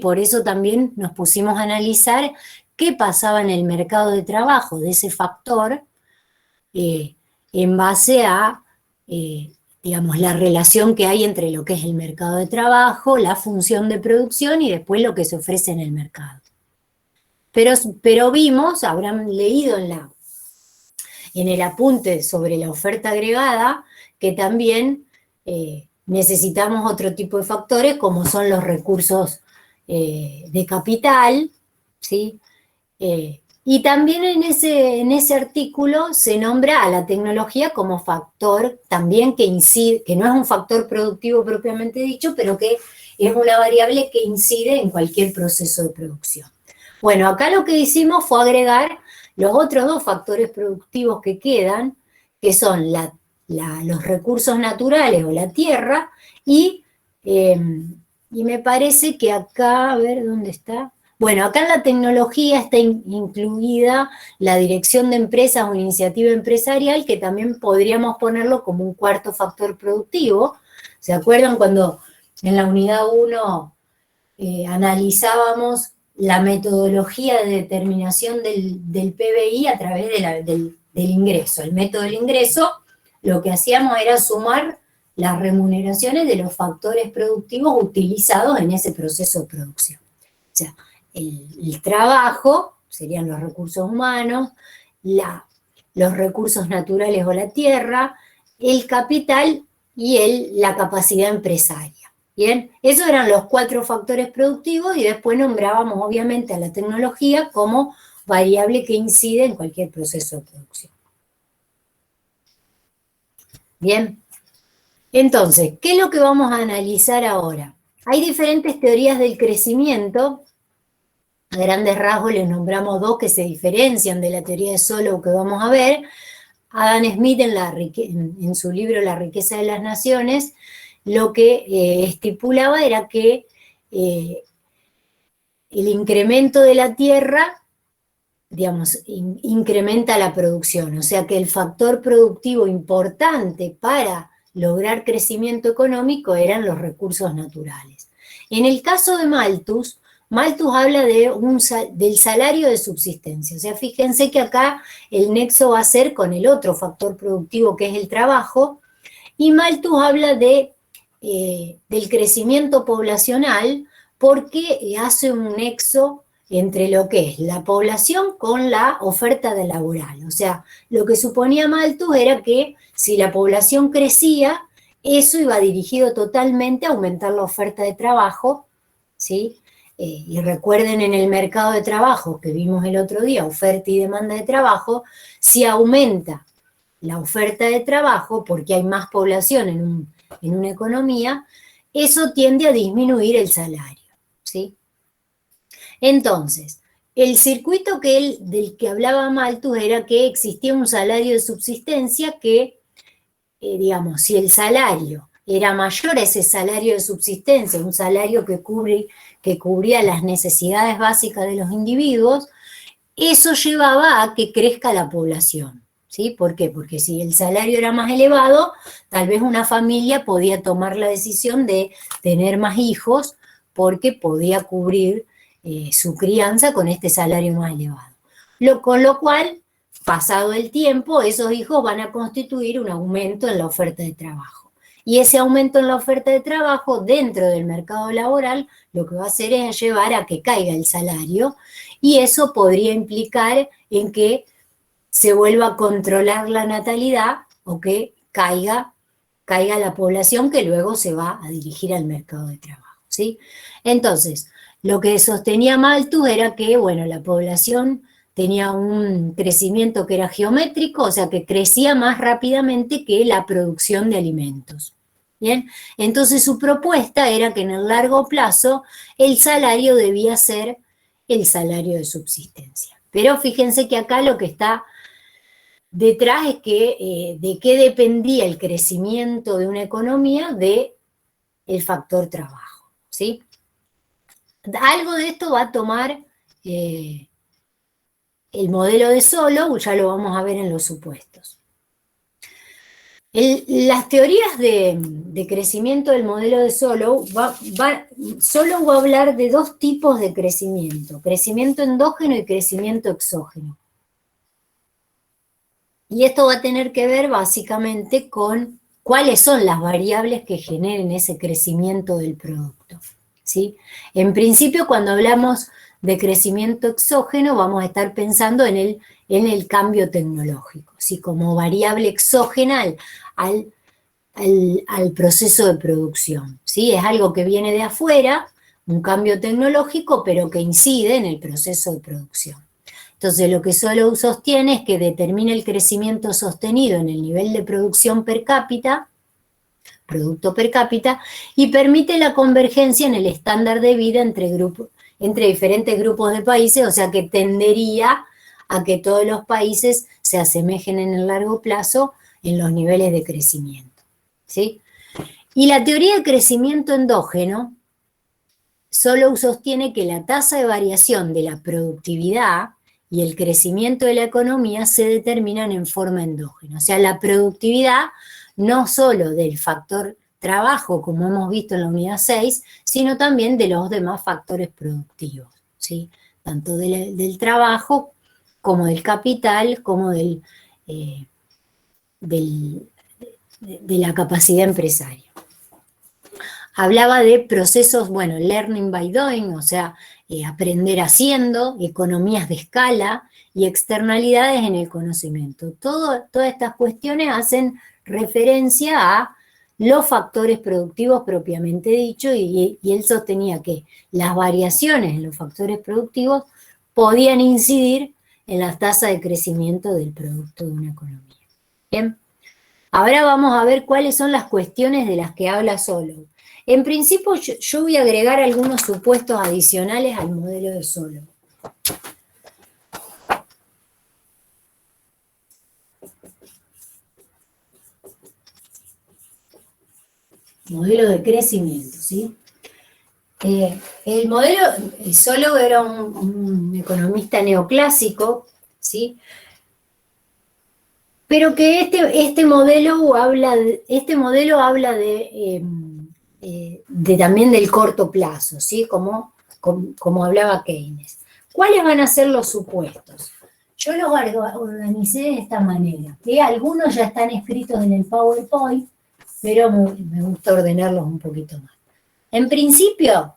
Por eso también nos pusimos a analizar qué pasaba en el mercado de trabajo de ese factor en base a, digamos, la relación que hay entre lo que es el mercado de trabajo, la función de producción y después lo que se ofrece en el mercado. Pero vimos, habrán leído en el apunte sobre la oferta agregada, que también necesitamos otro tipo de factores como son los recursos de capital, ¿sí? Y también en ese artículo se nombra a la tecnología como factor también que incide, que no es un factor productivo propiamente dicho, pero que es una variable que incide en cualquier proceso de producción. Bueno, acá lo que hicimos fue agregar los otros dos factores productivos que quedan, que son los recursos naturales o la tierra, y me parece que acá, a ver, ¿dónde está? Bueno, acá en la tecnología está incluida la dirección de empresas o iniciativa empresarial, que también podríamos ponerlo como un cuarto factor productivo. ¿Se acuerdan cuando en la unidad 1 analizábamos la metodología de determinación del PBI a través del ingreso? El método del ingreso, lo que hacíamos era sumar las remuneraciones de los factores productivos utilizados en ese proceso de producción. O sea, el trabajo, serían los recursos humanos, los recursos naturales o la tierra, el capital y la capacidad empresaria. Bien, esos eran los 4 factores productivos y después nombrábamos obviamente a la tecnología como variable que incide en cualquier proceso de producción. Bien, entonces, ¿qué es lo que vamos a analizar ahora? Hay diferentes teorías del crecimiento. A grandes rasgos les nombramos 2 que se diferencian de la teoría de Solow que vamos a ver. Adam Smith en su libro La riqueza de las naciones, lo que estipulaba era que el incremento de la tierra, digamos, incrementa la producción, o sea que el factor productivo importante para lograr crecimiento económico eran los recursos naturales. En el caso de Malthus habla del salario de subsistencia. O sea, fíjense que acá el nexo va a ser con el otro factor productivo que es el trabajo, y Malthus habla del crecimiento poblacional porque hace un nexo entre lo que es la población con la oferta de laboral. O sea, lo que suponía Malthus era que si la población crecía, eso iba dirigido totalmente a aumentar la oferta de trabajo, ¿sí? Y recuerden en el mercado de trabajo que vimos el otro día, oferta y demanda de trabajo, si aumenta la oferta de trabajo porque hay más población en una economía, eso tiende a disminuir el salario, ¿sí? Entonces, el circuito del que hablaba Malthus era que existía un salario de subsistencia que, digamos, si el salario era mayor a ese salario de subsistencia, un salario que cubría las necesidades básicas de los individuos, eso llevaba a que crezca la población, ¿sí? ¿Por qué? Porque si el salario era más elevado, tal vez una familia podía tomar la decisión de tener más hijos porque podía cubrir su crianza con este salario más elevado. Con lo cual, pasado el tiempo, esos hijos van a constituir un aumento en la oferta de trabajo. Y ese aumento en la oferta de trabajo dentro del mercado laboral lo que va a hacer es llevar a que caiga el salario, y eso podría implicar en que se vuelva a controlar la natalidad o que caiga la población que luego se va a dirigir al mercado de trabajo, ¿sí? Entonces, lo que sostenía Malthus era que, bueno, la población tenía un crecimiento que era geométrico, o sea que crecía más rápidamente que la producción de alimentos. Bien, entonces su propuesta era que en el largo plazo el salario debía ser el salario de subsistencia. Pero fíjense que acá lo que está detrás es que de qué dependía el crecimiento de una economía del factor trabajo, ¿sí? Algo de esto va a tomar el modelo de Solow, ya lo vamos a ver en los supuestos. Las teorías de crecimiento del modelo de Solow, Solow va a hablar de dos tipos de crecimiento endógeno y crecimiento exógeno. Y esto va a tener que ver básicamente con cuáles son las variables que generen ese crecimiento del producto, ¿sí? En principio, cuando hablamos de crecimiento exógeno, vamos a estar pensando en el cambio tecnológico, ¿sí? Como variable exógena al proceso de producción, ¿sí? Es algo que viene de afuera, un cambio tecnológico, pero que incide en el proceso de producción. Entonces, lo que Solow sostiene es que determina el crecimiento sostenido en el nivel de producción per cápita, producto per cápita, y permite la convergencia en el estándar de vida entre diferentes grupos de países, o sea que tendería a que todos los países se asemejen en el largo plazo en los niveles de crecimiento, ¿sí? Y la teoría de crecimiento endógeno, Solow sostiene que la tasa de variación de la productividad y el crecimiento de la economía se determinan en forma endógena. O sea, la productividad no solo del factor trabajo, como hemos visto en la unidad 6, sino también de los demás factores productivos, ¿sí? Tanto del trabajo como del capital, como de la capacidad empresaria. Hablaba de procesos, bueno, learning by doing, o sea, aprender haciendo, economías de escala y externalidades en el conocimiento. Todas estas cuestiones hacen referencia a los factores productivos propiamente dicho, y él sostenía que las variaciones en los factores productivos podían incidir en las tasas de crecimiento del producto de una economía. Bien, ahora vamos a ver cuáles son las cuestiones de las que habla Solow. En principio, yo voy a agregar algunos supuestos adicionales al modelo de Solow. Modelo de crecimiento, ¿sí? El modelo, Solow era un economista neoclásico, ¿sí? Pero que este modelo habla de también del corto plazo, ¿sí? Como hablaba Keynes. ¿Cuáles van a ser los supuestos? Yo los organicé de esta manera, que algunos ya están escritos en el PowerPoint, pero me gusta ordenarlos un poquito más. En principio,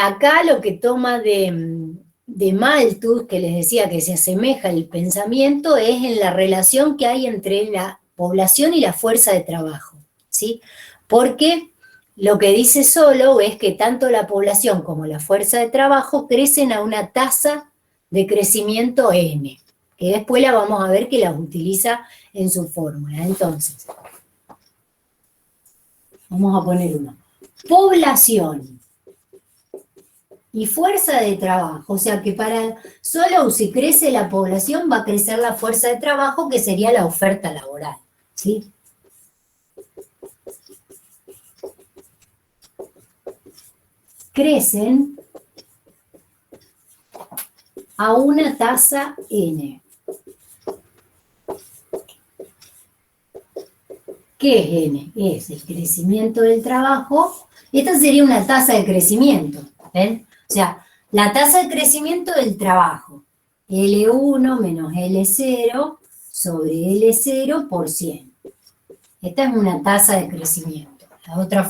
acá lo que toma de Malthus, que les decía que se asemeja el pensamiento, es en la relación que hay entre la población y la fuerza de trabajo, ¿sí? Porque lo que dice Solow es que tanto la población como la fuerza de trabajo crecen a una tasa de crecimiento n, que después la vamos a ver que las utiliza en su fórmula. Entonces, vamos a poner uno. Población y fuerza de trabajo, o sea que para Solow, si crece la población, va a crecer la fuerza de trabajo, que sería la oferta laboral, ¿sí? Crecen a una tasa n. ¿Qué es n? Es el crecimiento del trabajo. Esta sería una tasa de crecimiento, ¿ven? O sea, la tasa de crecimiento del trabajo, L1 menos L0 sobre L0 por 100. Esta es una tasa de crecimiento. Es otra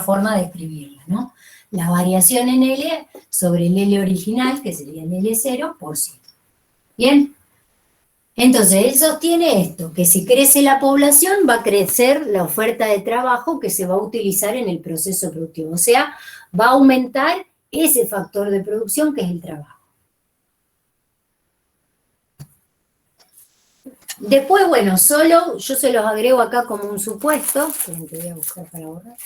forma de escribirla, ¿no? La variación en L sobre el L original, que sería el L0 por 100. ¿Bien? Entonces, él sostiene esto, que si crece la población va a crecer la oferta de trabajo que se va a utilizar en el proceso productivo. O sea, va a aumentar ese factor de producción que es el trabajo. Después, bueno, Solow, yo se los agrego acá como un supuesto. Esperen que voy a buscar para borrar.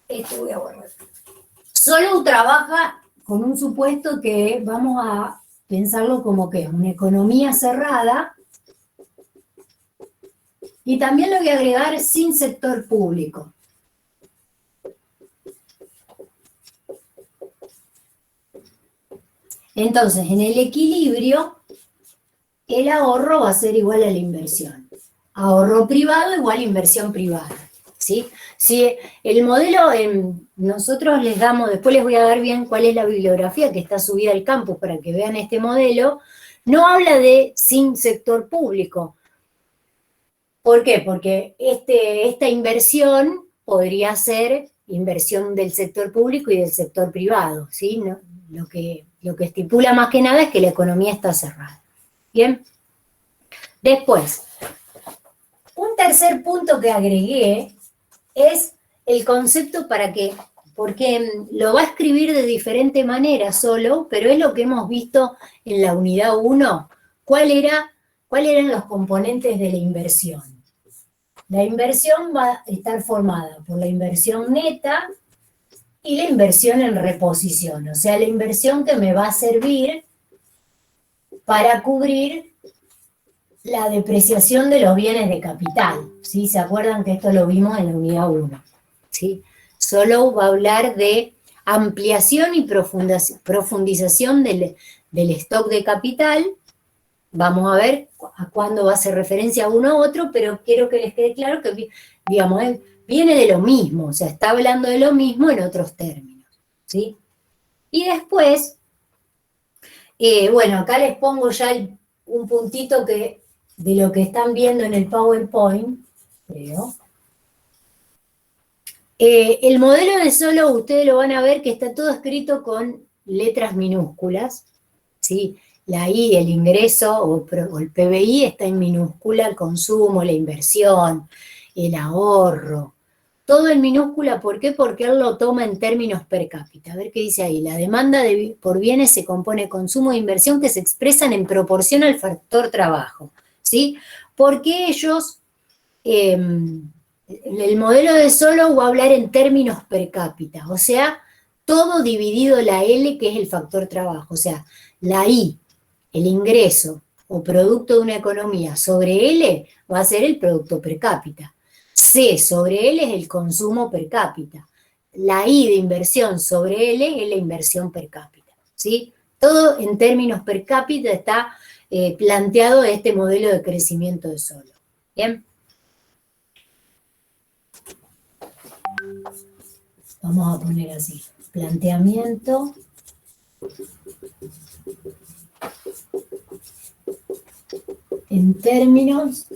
Esto voy a borrar. Solow trabaja con un supuesto que vamos a pensarlo como que es una economía cerrada, y también le voy a agregar sin sector público. Entonces, en el equilibrio el ahorro va a ser igual a la inversión. Ahorro privado igual a inversión privada, ¿sí? Si el modelo, nosotros les damos, después les voy a dar bien cuál es la bibliografía que está subida al campus para que vean este modelo, no habla de sin sector público. ¿Por qué? Porque esta inversión podría ser inversión del sector público y del sector privado, ¿sí? No, lo que estipula más que nada es que la economía está cerrada. ¿Bien? Después, un tercer punto que agregué es el concepto porque lo va a escribir de diferente manera solo, pero es lo que hemos visto en la unidad 1, cuáles eran los componentes de la inversión. La inversión va a estar formada por la inversión neta y la inversión en reposición, o sea, la inversión que me va a servir para cubrir la depreciación de los bienes de capital, ¿sí? ¿Se acuerdan que esto lo vimos en la unidad 1? ¿Sí? Solo va a hablar de ampliación y profundización del stock de capital. Vamos a ver a cuándo va a hacer referencia a uno u otro, pero quiero que les quede claro que, digamos, viene de lo mismo, o sea, está hablando de lo mismo en otros términos, ¿sí? Y después, bueno, acá les pongo ya un puntito de lo que están viendo en el PowerPoint, creo. El modelo de solo, ustedes lo van a ver que está todo escrito con letras minúsculas, ¿sí? La I, el ingreso o el PBI está en minúscula, el consumo, la inversión, el ahorro, todo en minúscula. ¿Por qué? Porque él lo toma en términos per cápita. A ver qué dice ahí. La demanda por bienes se compone de consumo e inversión que se expresan en proporción al factor trabajo, ¿sí? Porque ellos, el modelo de solo va a hablar en términos per cápita, o sea, todo dividido la L, que es el factor trabajo, o sea, la I, el ingreso o producto de una economía sobre L va a ser el producto per cápita. C sobre L es el consumo per cápita. La I de inversión sobre L es la inversión per cápita, ¿sí? Todo en términos per cápita está planteado este modelo de crecimiento de solo. ¿Bien? Vamos a poner así, planteamiento en términos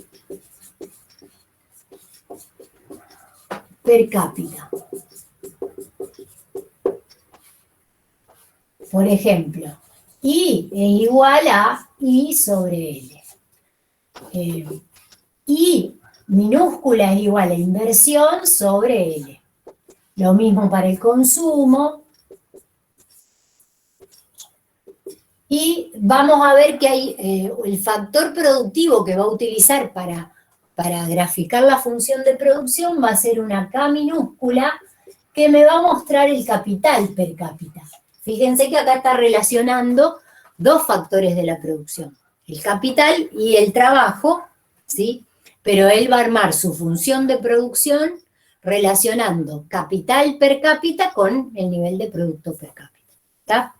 per cápita. Por ejemplo, I es igual a I sobre L. I minúscula es igual a inversión sobre L. Lo mismo para el consumo. Y vamos a ver que hay el factor productivo que va a utilizar para graficar la función de producción va a ser una K minúscula que me va a mostrar el capital per cápita. Fíjense que acá está relacionando dos factores de la producción, el capital y el trabajo, ¿sí? Pero él va a armar su función de producción relacionando capital per cápita con el nivel de producto per cápita, ¿está?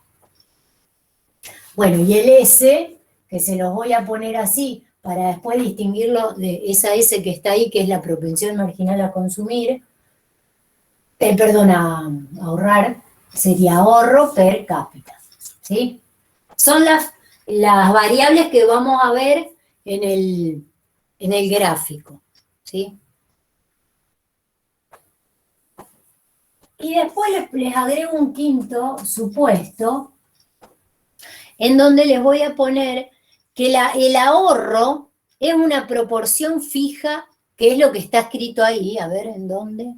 Bueno, y el S, que se los voy a poner así, para después distinguirlo de esa S que está ahí, que es la propensión marginal a consumir, perdón, a ahorrar, sería ahorro per cápita, ¿sí? Son las variables que vamos a ver en el gráfico, ¿sí? Y después les agrego un quinto supuesto, en donde les voy a poner que el ahorro es una proporción fija, que es lo que está escrito ahí, a ver, ¿en dónde?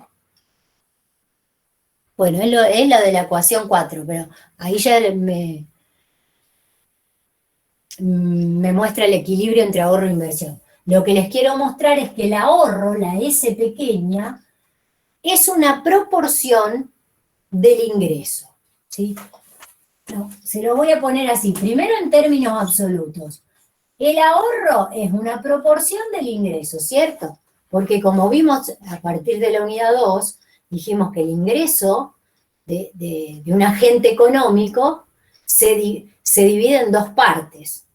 Bueno, es la de la ecuación 4, pero ahí ya me muestra el equilibrio entre ahorro e inversión. Lo que les quiero mostrar es que el ahorro, la S pequeña, es una proporción del ingreso, ¿sí? No, se lo voy a poner así, primero en términos absolutos. El ahorro es una proporción del ingreso, ¿cierto? Porque como vimos a partir de la unidad 2, dijimos que el ingreso de un agente económico se divide en dos partes.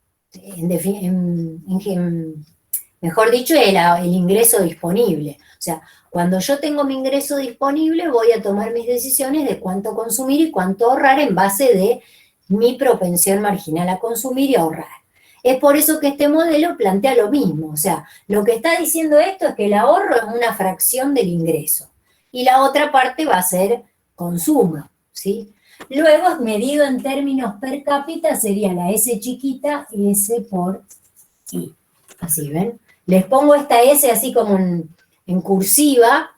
mejor dicho, el ingreso disponible. O sea, cuando yo tengo mi ingreso disponible, voy a tomar mis decisiones de cuánto consumir y cuánto ahorrar en base de mi propensión marginal a consumir y ahorrar. Es por eso que este modelo plantea lo mismo. O sea, lo que está diciendo esto es que el ahorro es una fracción del ingreso. Y la otra parte va a ser consumo, ¿sí? Luego, medido en términos per cápita, sería la S chiquita, S por I. Así, ¿ven? Les pongo esta S así como en cursiva.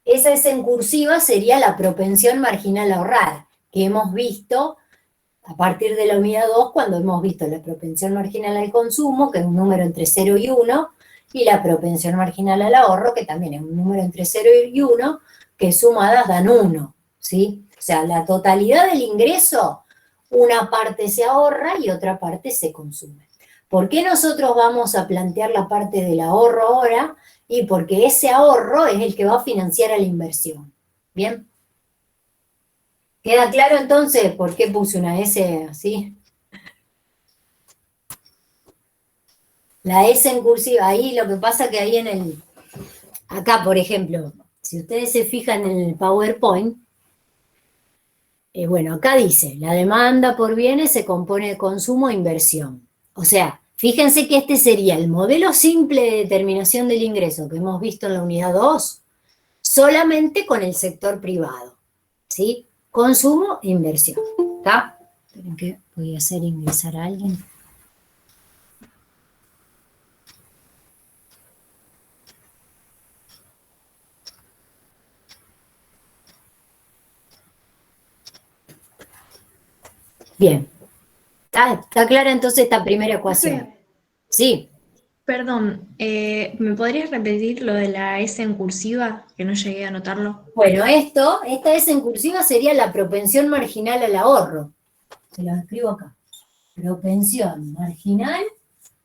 Esa S en cursiva sería la propensión marginal a ahorrar, que hemos visto a partir de la unidad 2, cuando hemos visto la propensión marginal al consumo, que es un número entre 0 y 1, y la propensión marginal al ahorro, que también es un número entre 0 y 1, que sumadas dan 1, ¿sí? O sea, la totalidad del ingreso, una parte se ahorra y otra parte se consume. ¿Por qué nosotros vamos a plantear la parte del ahorro ahora? Y porque ese ahorro es el que va a financiar a la inversión. ¿Bien? ¿Queda claro entonces por qué puse una S así? La S en cursiva, ahí lo que pasa que ahí acá por ejemplo, si ustedes se fijan en el PowerPoint, bueno, acá dice, la demanda por bienes se compone de consumo e inversión. O sea, fíjense que este sería el modelo simple de determinación del ingreso que hemos visto en la unidad 2, solamente con el sector privado, ¿sí? Consumo e inversión. ¿Está? Esperen que voy a hacer ingresar a alguien. Bien. ¿Está clara entonces esta primera ecuación? Sí. Perdón, ¿me podrías repetir lo de la S en cursiva? Que no llegué a anotarlo. Bueno, esta S en cursiva sería la propensión marginal al ahorro. Se lo escribo acá. Propensión marginal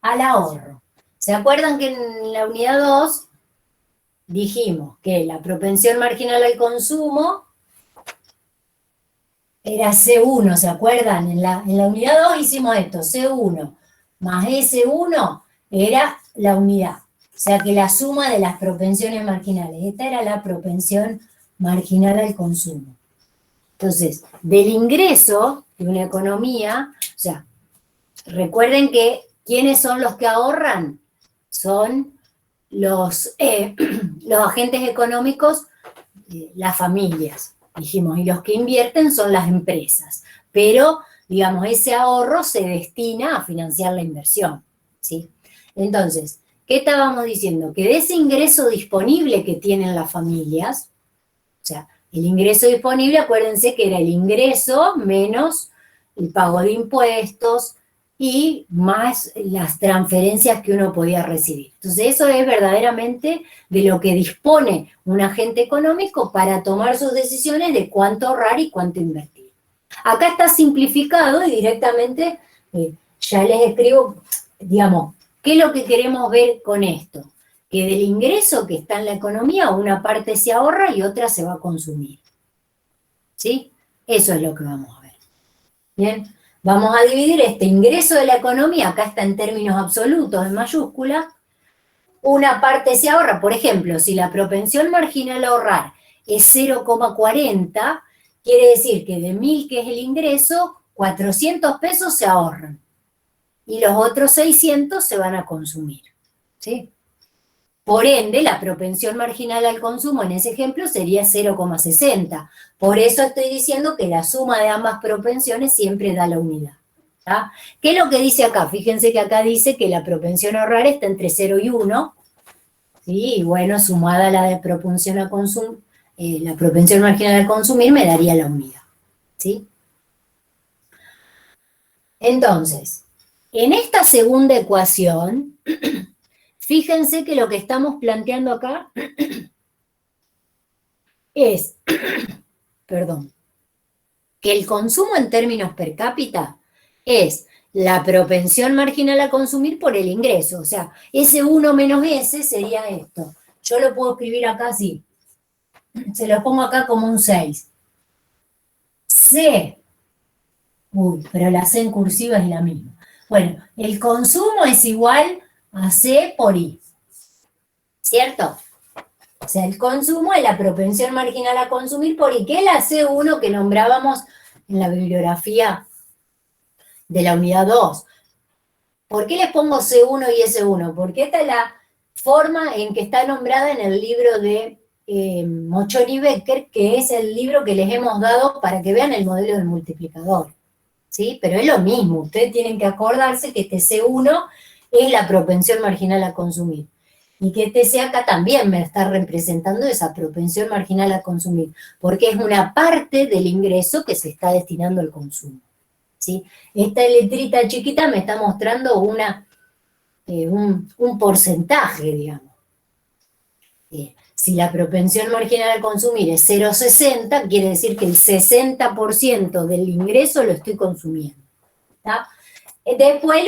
al ahorro. ¿Se acuerdan que en la unidad 2 dijimos que la propensión marginal al consumo era C1, ¿se acuerdan? En la unidad 2 hicimos esto, C1 más S1 era la unidad. O sea que la suma de las propensiones marginales. Esta era la propensión marginal al consumo. Entonces, del ingreso de una economía, o sea, recuerden que ¿quiénes son los que ahorran? Son los agentes económicos, las familias, dijimos, y los que invierten son las empresas. Pero, digamos, ese ahorro se destina a financiar la inversión, ¿sí? Entonces, ¿qué estábamos diciendo? Que de ese ingreso disponible que tienen las familias, o sea, el ingreso disponible, acuérdense que era el ingreso menos el pago de impuestos y más las transferencias que uno podía recibir. Entonces eso es verdaderamente de lo que dispone un agente económico para tomar sus decisiones de cuánto ahorrar y cuánto invertir. Acá está simplificado y directamente ya les escribo, digamos, ¿qué es lo que queremos ver con esto? Que del ingreso que está en la economía, una parte se ahorra y otra se va a consumir. ¿Sí? Eso es lo que vamos a ver. Bien, vamos a dividir este ingreso de la economía, acá está en términos absolutos, en mayúscula, una parte se ahorra, por ejemplo, si la propensión marginal a ahorrar es 0,40, quiere decir que de 1.000 que es el ingreso, 400 pesos se ahorran y los otros 600 se van a consumir. ¿Sí? Por ende, la propensión marginal al consumo en ese ejemplo sería 0,60. Por eso estoy diciendo que la suma de ambas propensiones siempre da la unidad. ¿Tá? ¿Qué es lo que dice acá? Fíjense que acá dice que la propensión a ahorrar está entre 0 y 1. ¿Sí? Y bueno, sumada a la de propensión a consumir, la propensión marginal al consumir me daría la unidad. ¿Sí? Entonces, en esta segunda ecuación, fíjense que lo que estamos planteando acá es, perdón, que el consumo en términos per cápita es la propensión marginal a consumir por el ingreso. O sea, ese 1 menos ese sería esto. Yo lo puedo escribir acá así. Se lo pongo acá como un 6. C. Uy, pero la C en cursiva es la misma. Bueno, el consumo es igual a C por I, ¿cierto? O sea, el consumo es la propensión marginal a consumir por I, que es la C1 que nombrábamos en la bibliografía de la unidad 2. ¿Por qué les pongo C1 y S1? Porque esta es la forma en que está nombrada en el libro de Mochon y Becker, que es el libro que les hemos dado para que vean el modelo del multiplicador. ¿Sí? Pero es lo mismo, ustedes tienen que acordarse que este C1 es la propensión marginal a consumir. Y que este C acá también me está representando esa propensión marginal a consumir, porque es una parte del ingreso que se está destinando al consumo. ¿Sí? Esta letrita chiquita me está mostrando un porcentaje, digamos. Si la propensión marginal a consumir es 0,60, quiere decir que el 60% del ingreso lo estoy consumiendo. ¿Tá? Después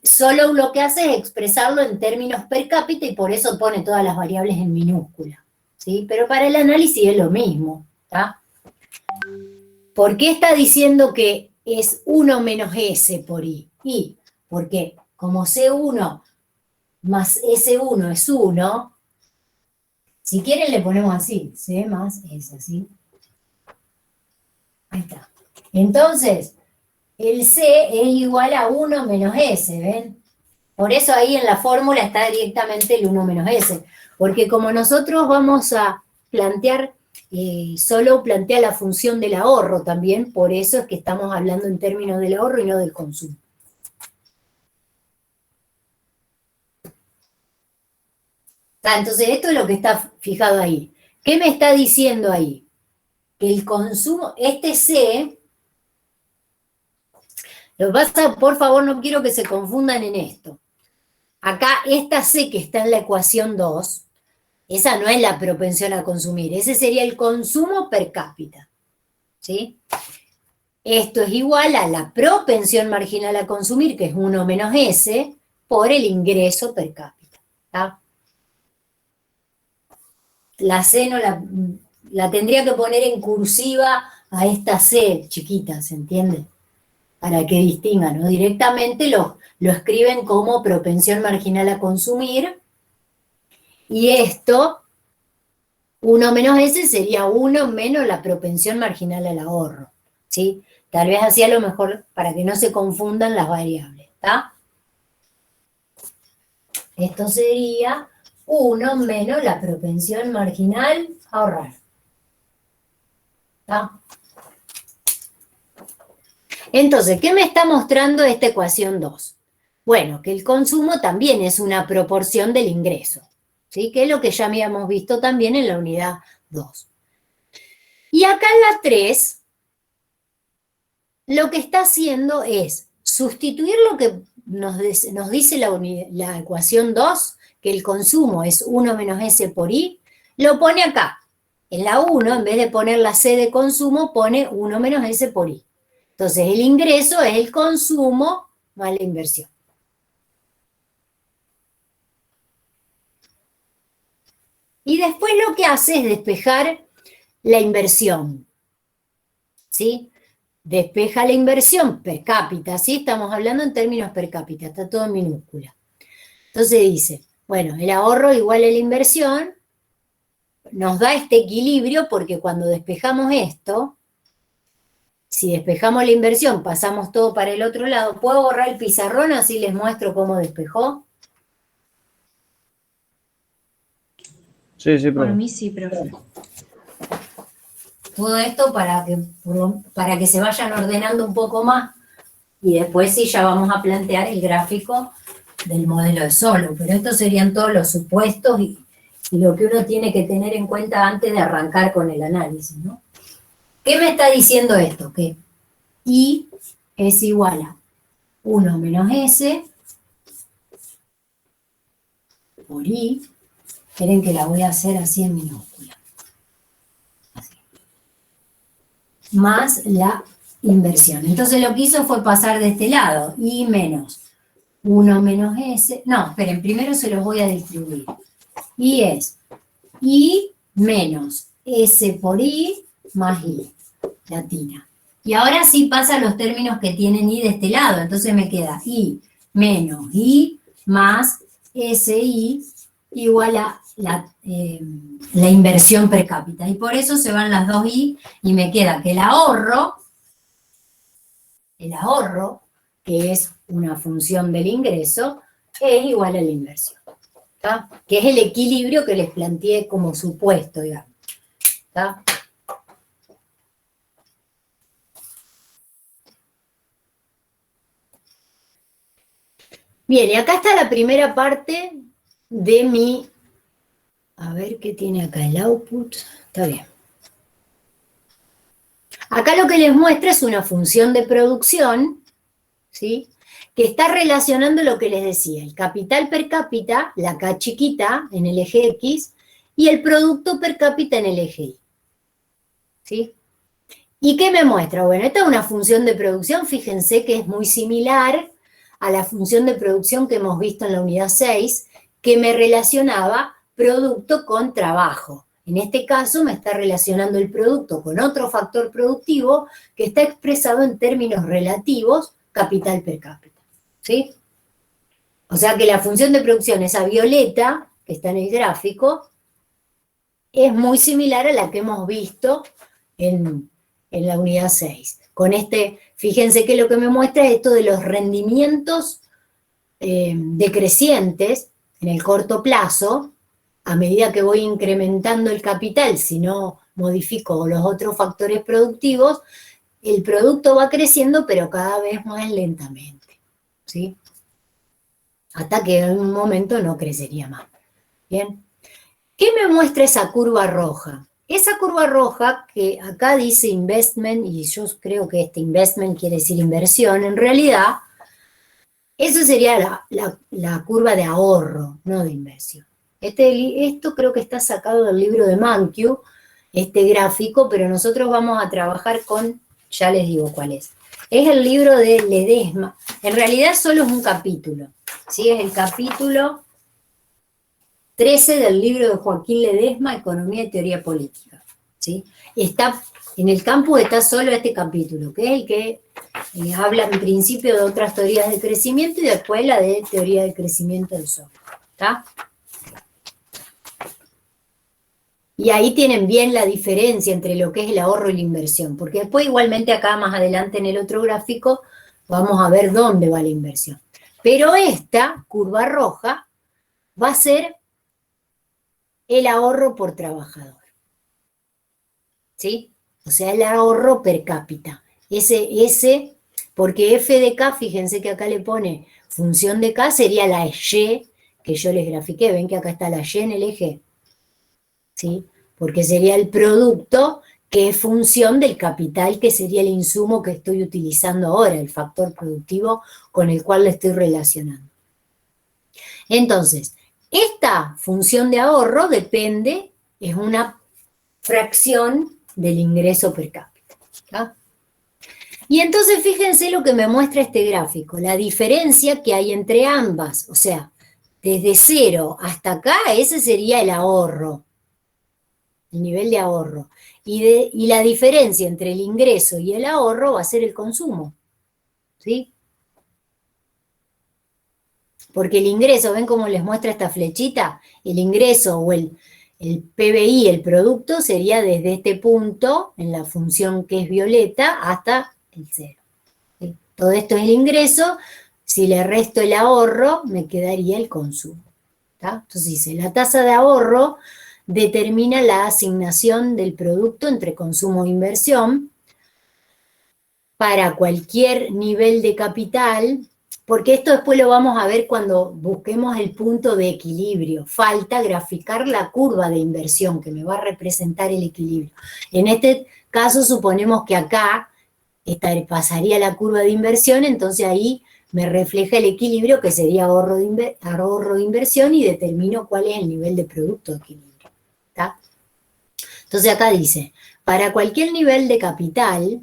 solo lo que hace es expresarlo en términos per cápita y por eso pone todas las variables en minúscula. ¿Sí? Pero para el análisis es lo mismo. ¿Tá? ¿Por qué está diciendo que es 1 menos S por I? Y porque como C1 más S1 es 1, si quieren le ponemos así, C más S, ¿sí? Ahí está. Entonces, el C es igual a 1 menos S, ¿ven? Por eso ahí en la fórmula está directamente el 1 menos S, porque como nosotros vamos a plantear, solo plantea la función del ahorro también, por eso es que estamos hablando en términos del ahorro y no del consumo. Entonces esto es lo que está fijado ahí. ¿Qué me está diciendo ahí? Que el consumo, este C, lo que pasa, por favor, no quiero que se confundan en esto. Acá, esta C que está en la ecuación 2, esa no es la propensión a consumir, ese sería el consumo per cápita. ¿Sí? Esto es igual a la propensión marginal a consumir, que es 1 menos S, por el ingreso per cápita. ¿Tá? La C no la tendría que poner en cursiva a esta C chiquita, ¿se entiende? Para que distingan, ¿no? Directamente lo escriben como propensión marginal a consumir, y esto, 1 menos S, sería 1 menos la propensión marginal al ahorro, ¿sí? Tal vez así a lo mejor para que no se confundan las variables, ¿está? Esto sería 1 menos la propensión marginal a ahorrar. ¿Está? Entonces, ¿qué me está mostrando esta ecuación 2? Bueno, que el consumo también es una proporción del ingreso, ¿sí? Que es lo que ya habíamos visto también en la unidad 2. Y acá en la 3, lo que está haciendo es sustituir lo que nos dice la ecuación 2, que el consumo es 1 menos S por I, lo pone acá. En la 1, en vez de poner la C de consumo, pone 1 menos S por I. Entonces, el ingreso es el consumo más la inversión. Y después lo que hace es despejar la inversión. ¿Sí? Despeja la inversión per cápita, ¿sí? Estamos hablando en términos per cápita, está todo en minúscula. Entonces dice, bueno, el ahorro igual a la inversión, nos da este equilibrio porque cuando despejamos esto, si despejamos la inversión, pasamos todo para el otro lado. ¿Puedo borrar el pizarrón así les muestro cómo despejó? Sí, sí, Por profe. mí sí, profe. Todo esto para que se vayan ordenando un poco más y después sí ya vamos a plantear el gráfico del modelo de Solow, pero estos serían todos los supuestos y lo que uno tiene que tener en cuenta antes de arrancar con el análisis, ¿no? ¿Qué me está diciendo esto? Que I es igual a 1 menos S por I, esperen que la voy a hacer así en minúscula, así, más la inversión. Entonces lo que hizo fue pasar de este lado, I menos 1 menos S, no, esperen, primero se los voy a distribuir. I es I menos S por I más I, latina. Y ahora sí pasa los términos que tienen I de este lado, entonces me queda I menos I más SI igual a la inversión per cápita. Y por eso se van las dos I y me queda que el ahorro, que es una función del ingreso, es igual a la inversión. ¿Tá? Que es el equilibrio que les planteé como supuesto, digamos. ¿Tá? Bien, y acá está la primera parte de mi... A ver qué tiene acá el output. Está bien. Acá lo que les muestra es una función de producción, ¿sí? Que está relacionando lo que les decía, el capital per cápita, la K chiquita en el eje X, y el producto per cápita en el eje Y. ¿Sí? ¿Y qué me muestra? Bueno, esta es una función de producción, fíjense que es muy similar a la función de producción que hemos visto en la unidad 6, que me relacionaba producto con trabajo. En este caso me está relacionando el producto con otro factor productivo que está expresado en términos relativos, capital per cápita. ¿Sí? O sea que la función de producción, esa violeta, que está en el gráfico, es muy similar a la que hemos visto en la unidad 6. Con fíjense que lo que me muestra es esto de los rendimientos decrecientes en el corto plazo, a medida que voy incrementando el capital, si no modifico los otros factores productivos, el producto va creciendo, pero cada vez más lentamente, ¿sí? Hasta que en un momento no crecería más. ¿Bien? ¿Qué me muestra esa curva roja? Esa curva roja, que acá dice investment, y yo creo que este investment quiere decir inversión, en realidad, eso sería la curva de ahorro, no de inversión. Esto creo que está sacado del libro de Mankiw, este gráfico, pero nosotros vamos a trabajar con, ya les digo cuál es. Es el libro de Ledesma. En realidad solo es un capítulo, ¿sí? Es el capítulo 13 del libro de Joaquín Ledesma, Economía y Teoría Política, ¿sí? En el campus está solo este capítulo, que es el que habla en principio de otras teorías de crecimiento y después la de teoría de crecimiento del software, ¿está? Y ahí tienen bien la diferencia entre lo que es el ahorro y la inversión, porque después igualmente acá más adelante en el otro gráfico vamos a ver dónde va la inversión. Pero esta curva roja va a ser el ahorro por trabajador, ¿sí? O sea, el ahorro per cápita. Porque f de k, fíjense que acá le pone función de k, sería la y que yo les grafiqué. Ven que acá está la y en el eje, ¿sí? Porque sería el producto que es función del capital, que sería el insumo que estoy utilizando ahora, el factor productivo con el cual le estoy relacionando. Entonces, esta función de ahorro es una fracción del ingreso per cápita, ¿tá? Y entonces fíjense lo que me muestra este gráfico, la diferencia que hay entre ambas, o sea, desde 0 hasta acá, ese sería el ahorro, el nivel de ahorro, y la diferencia entre el ingreso y el ahorro va a ser el consumo, ¿sí? Porque el ingreso, ¿ven cómo les muestra esta flechita? El ingreso o el PBI, el producto, sería desde este punto, en la función que es violeta, hasta el 0. ¿Sí? Todo esto es el ingreso, si le resto el ahorro, me quedaría el consumo. ¿Tá? Entonces dice, la tasa de ahorro determina la asignación del producto entre consumo e inversión para cualquier nivel de capital, porque esto después lo vamos a ver cuando busquemos el punto de equilibrio. Falta graficar la curva de inversión que me va a representar el equilibrio. En este caso suponemos que acá pasaría la curva de inversión, entonces ahí me refleja el equilibrio que sería ahorro de inversión y determino cuál es el nivel de producto de equilibrio. ¿Tá? Entonces acá dice, para cualquier nivel de capital,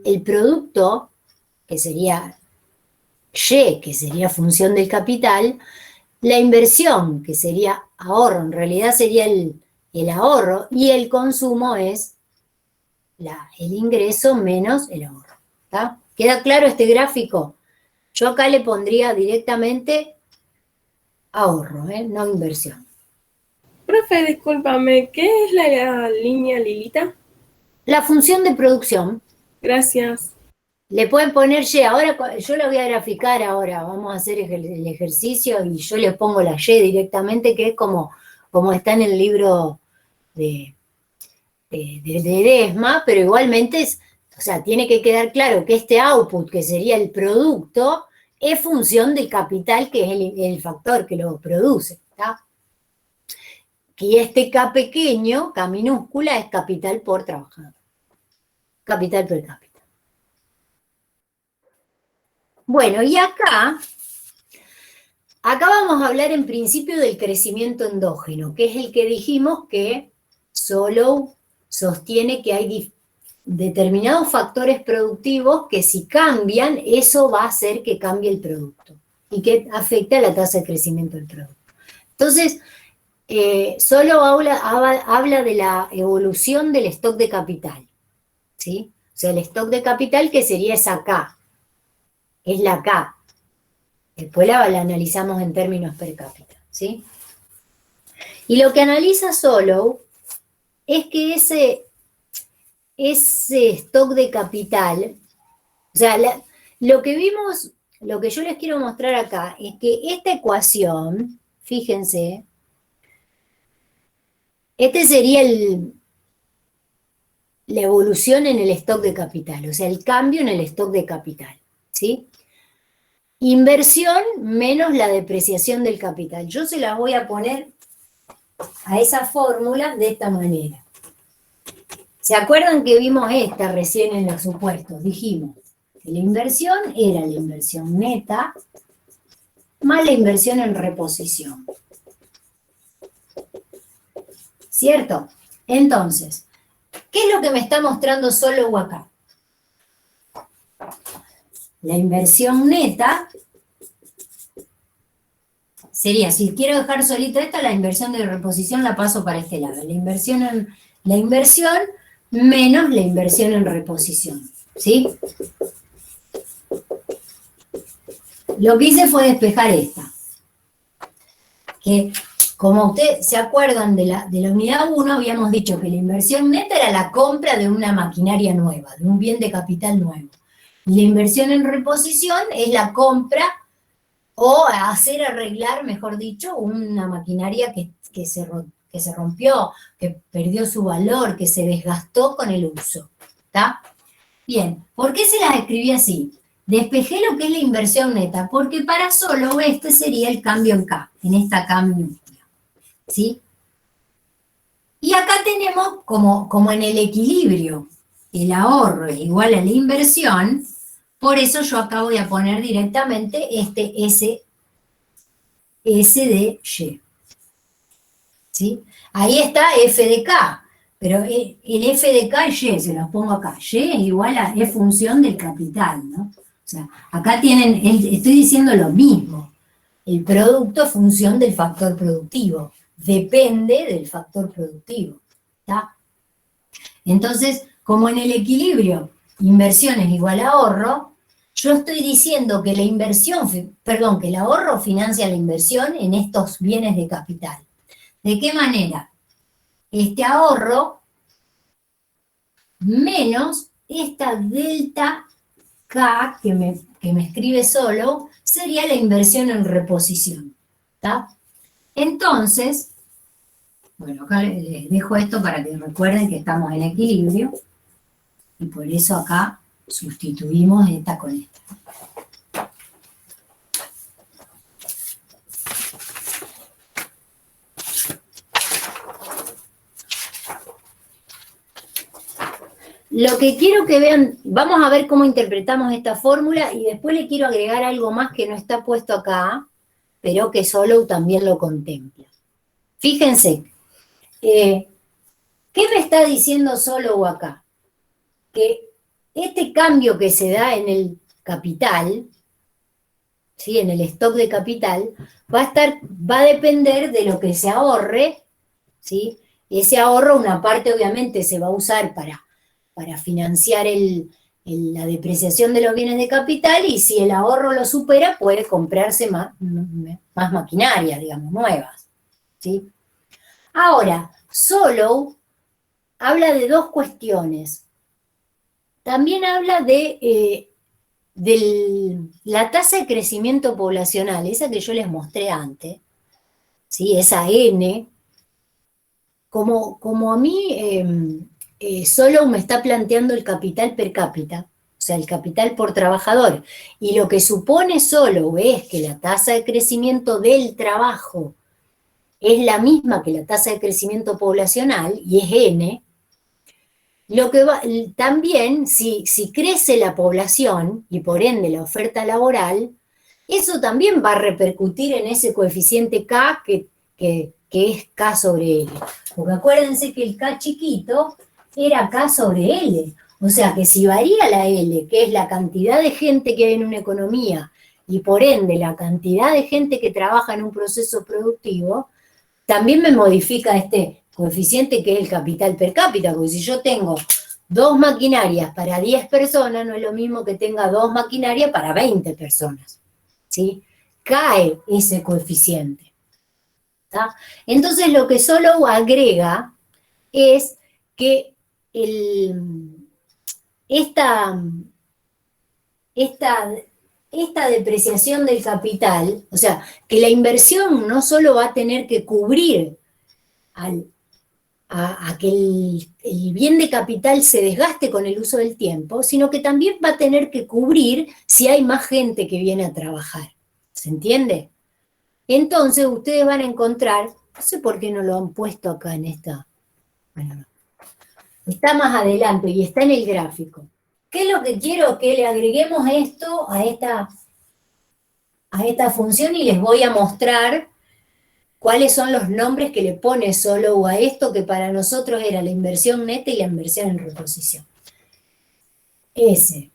el producto, que sería Y, que sería función del capital, la inversión, que sería ahorro, en realidad sería el ahorro, y el consumo es el ingreso menos el ahorro. ¿Está? ¿Queda claro este gráfico? Yo acá le pondría directamente ahorro, no inversión. Profe, discúlpame, ¿qué es la línea Lilita? La función de producción. Gracias. Le pueden poner Y, ahora yo la voy a graficar ahora, vamos a hacer el ejercicio y yo le pongo la Y directamente, que es como está en el libro de Desma, pero igualmente o sea, tiene que quedar claro que este output, que sería el producto, es función del capital, que es el factor que lo produce, ¿está? Que este K pequeño, K minúscula, es capital por trabajador. Capital per cápita. Bueno, y acá vamos a hablar en principio del crecimiento endógeno, que es el que dijimos que Solow sostiene que hay determinados factores productivos que si cambian, eso va a hacer que cambie el producto y que afecte a la tasa de crecimiento del producto. Entonces, Solow habla de la evolución del stock de capital, ¿sí? O sea, el stock de capital que sería esa K, es la K. Después la analizamos en términos per cápita, ¿sí? Y lo que analiza Solow es que ese stock de capital, o sea, lo que vimos, lo que yo les quiero mostrar acá, es que esta ecuación, fíjense, este sería la evolución en el stock de capital, o sea, el cambio en el stock de capital, ¿sí? Inversión menos la depreciación del capital. Yo se las voy a poner a esa fórmula de esta manera. ¿Se acuerdan que vimos esta recién en los supuestos? Dijimos que la inversión era la inversión neta más la inversión en reposición. ¿Cierto? Entonces, ¿qué es lo que me está mostrando Solow acá? La inversión neta sería, si quiero dejar solito esta, la inversión de reposición la paso para este lado. La inversión menos la inversión en reposición, ¿sí? Lo que hice fue despejar esta. Que, como ustedes se acuerdan de la unidad 1, habíamos dicho que la inversión neta era la compra de una maquinaria nueva, de un bien de capital nuevo. Y la inversión en reposición es la compra o arreglar, mejor dicho, una maquinaria que se rompió, que perdió su valor, que se desgastó con el uso. ¿Está? Bien, ¿por qué se las escribí así? Despejé lo que es la inversión neta, porque para Solow este sería el cambio en K, en esta K minúscula. ¿Sí? Y acá tenemos, como en el equilibrio, el ahorro es igual a la inversión. Por eso yo acá voy a poner directamente este S de Y. ¿Sí? Ahí está F de K, pero el F de K es Y, se los pongo acá. Y es igual a, es función del capital, ¿no? O sea, acá tienen, estoy diciendo lo mismo. El producto es función del factor productivo. Depende del factor productivo. ¿Está? Entonces, como en el equilibrio, inversión es igual a ahorro, yo estoy diciendo que que el ahorro financia la inversión en estos bienes de capital. ¿De qué manera? Este ahorro menos esta delta K que me escribe Solow sería la inversión en reposición. ¿Está? Entonces, bueno, acá les dejo esto para que recuerden que estamos en equilibrio y por eso acá sustituimos esta con esta. Lo que quiero que vean, vamos a ver cómo interpretamos esta fórmula y después le quiero agregar algo más que no está puesto acá, pero que Solow también lo contempla. Fíjense, ¿qué me está diciendo Solow acá? Que este cambio que se da en el capital, ¿sí? En el stock de capital, va a depender de lo que se ahorre, ¿sí? Ese ahorro, una parte obviamente se va a usar para para financiar la depreciación de los bienes de capital, y si el ahorro lo supera, puede comprarse más maquinaria, digamos, nuevas, ¿sí? Ahora, Solow habla de dos cuestiones. También habla de la tasa de crecimiento poblacional, esa que yo les mostré antes, ¿sí? Esa N, como a mí Solow me está planteando el capital per cápita, o sea, el capital por trabajador, y lo que supone Solow es que la tasa de crecimiento del trabajo es la misma que la tasa de crecimiento poblacional, y es N, lo que también, si crece la población, y por ende la oferta laboral, eso también va a repercutir en ese coeficiente K que es K sobre L. Porque acuérdense que el K chiquito era K sobre L. O sea que si varía la L, que es la cantidad de gente que hay en una economía, y por ende la cantidad de gente que trabaja en un proceso productivo, también me modifica este coeficiente que es el capital per cápita, porque si yo tengo 2 maquinarias para 10 personas, no es lo mismo que tenga 2 maquinarias para 20 personas, ¿sí? Cae ese coeficiente, ¿tá? Entonces lo que Solow agrega es que esta depreciación del capital, o sea, que la inversión no solo va a tener que cubrir a que el bien de capital se desgaste con el uso del tiempo, sino que también va a tener que cubrir si hay más gente que viene a trabajar. ¿Se entiende? Entonces ustedes van a encontrar, no sé por qué no lo han puesto acá en esta, bueno, no. Está más adelante y está en el gráfico. ¿Qué es lo que quiero? Que le agreguemos esto a esta función, y les voy a mostrar cuáles son los nombres que le pone Solow a esto, que para nosotros era la inversión neta y la inversión en reposición. S.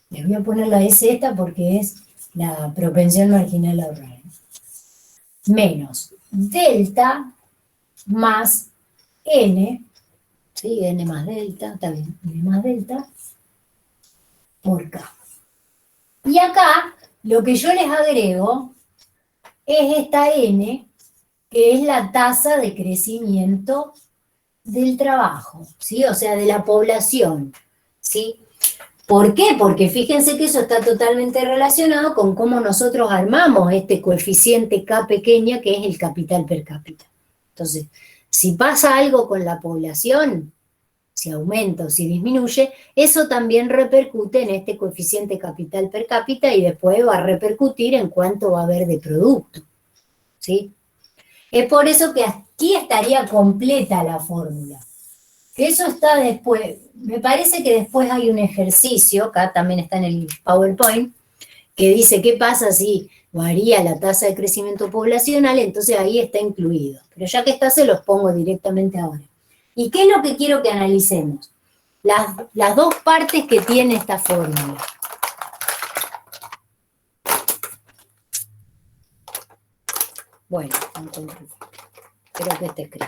Les voy a poner la S esta porque es la propensión marginal a ahorrar. Menos delta más N, ¿sí? N más delta, está bien, N más delta, por K. Y acá, lo que yo les agrego es esta N, que es la tasa de crecimiento del trabajo, ¿sí? O sea, de la población, ¿sí? ¿Por qué? Porque fíjense que eso está totalmente relacionado con cómo nosotros armamos este coeficiente K pequeña, que es el capital per cápita. Entonces, si pasa algo con la población, si aumenta o si disminuye, eso también repercute en este coeficiente capital per cápita, y después va a repercutir en cuánto va a haber de producto, ¿sí? Es por eso que aquí estaría completa la fórmula. Que eso está después, me parece que después hay un ejercicio, acá también está en el PowerPoint, que dice qué pasa si varía la tasa de crecimiento poblacional, entonces ahí está incluido. Pero ya que está, se los pongo directamente ahora. ¿Y qué es lo que quiero que analicemos? Las dos partes que tiene esta fórmula. Bueno, creo que está escrito.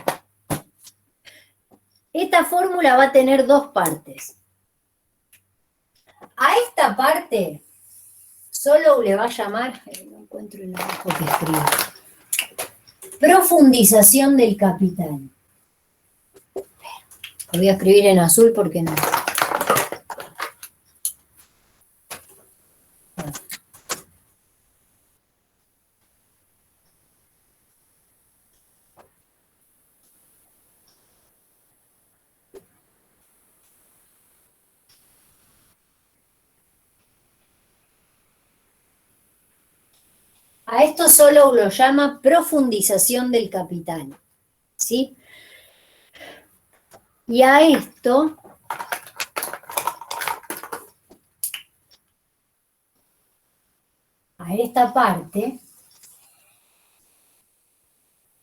Esta fórmula va a tener dos partes. A esta parte Solow le va a llamar, no encuentro el abajo que escribo, profundización del capital. Lo voy a escribir en azul porque no. A esto Solow lo llama profundización del capital, ¿sí? Y a esto, a esta parte,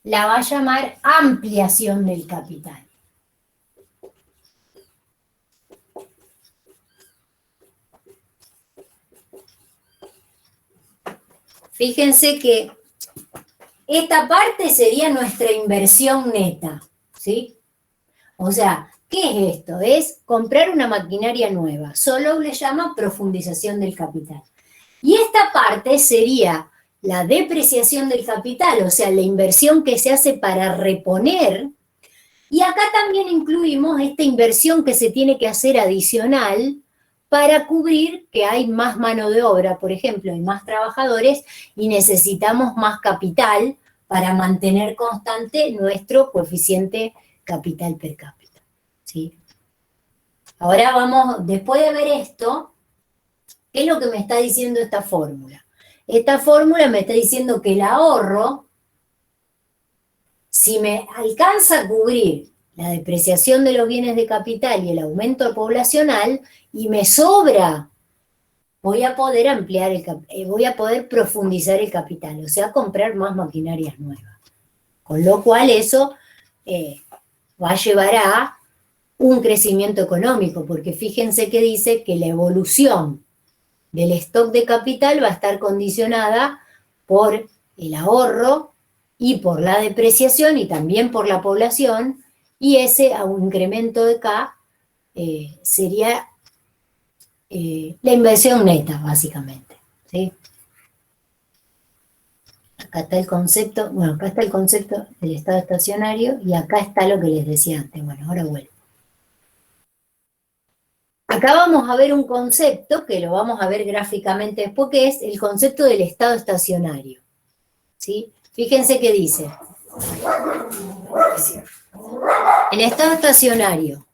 la va a llamar ampliación del capital. Fíjense que esta parte sería nuestra inversión neta, ¿sí? O sea, ¿qué es esto? Es comprar una maquinaria nueva. Solow le llama profundización del capital. Y esta parte sería la depreciación del capital, o sea, la inversión que se hace para reponer. Y acá también incluimos esta inversión que se tiene que hacer adicional para cubrir que hay más mano de obra, por ejemplo, hay más trabajadores y necesitamos más capital para mantener constante nuestro coeficiente capital per cápita. ¿Sí? Ahora vamos, después de ver esto, ¿qué es lo que me está diciendo esta fórmula? Esta fórmula me está diciendo que el ahorro, si me alcanza a cubrir la depreciación de los bienes de capital y el aumento poblacional, y me sobra, voy a poder ampliar voy a poder profundizar el capital, o sea, comprar más maquinarias nuevas. Con lo cual eso va a llevar a un crecimiento económico, porque fíjense que dice que la evolución del stock de capital va a estar condicionada por el ahorro y por la depreciación y también por la población, y ese incremento de K sería la inversión neta, básicamente. ¿Sí? Acá está el concepto, bueno, acá está el concepto del estado estacionario y acá está lo que les decía antes. Bueno, ahora vuelvo. Acá vamos a ver un concepto, que lo vamos a ver gráficamente después, que es el concepto del estado estacionario. ¿Sí? Fíjense que dice, el estado estacionario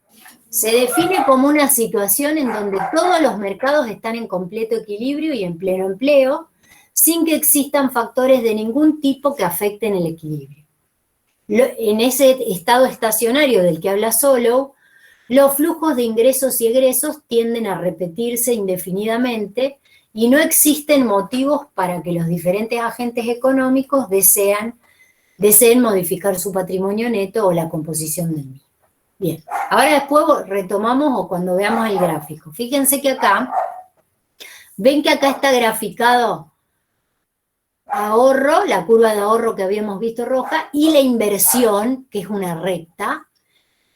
se define como una situación en donde todos los mercados están en completo equilibrio y en pleno empleo, sin que existan factores de ningún tipo que afecten el equilibrio. En ese estado estacionario del que habla Solow, los flujos de ingresos y egresos tienden a repetirse indefinidamente y no existen motivos para que los diferentes agentes económicos deseen modificar su patrimonio neto o la composición del mismo. Bien, ahora después retomamos o cuando veamos el gráfico. Fíjense que acá, ven que acá está graficado ahorro, la curva de ahorro que habíamos visto roja, y la inversión, que es una recta,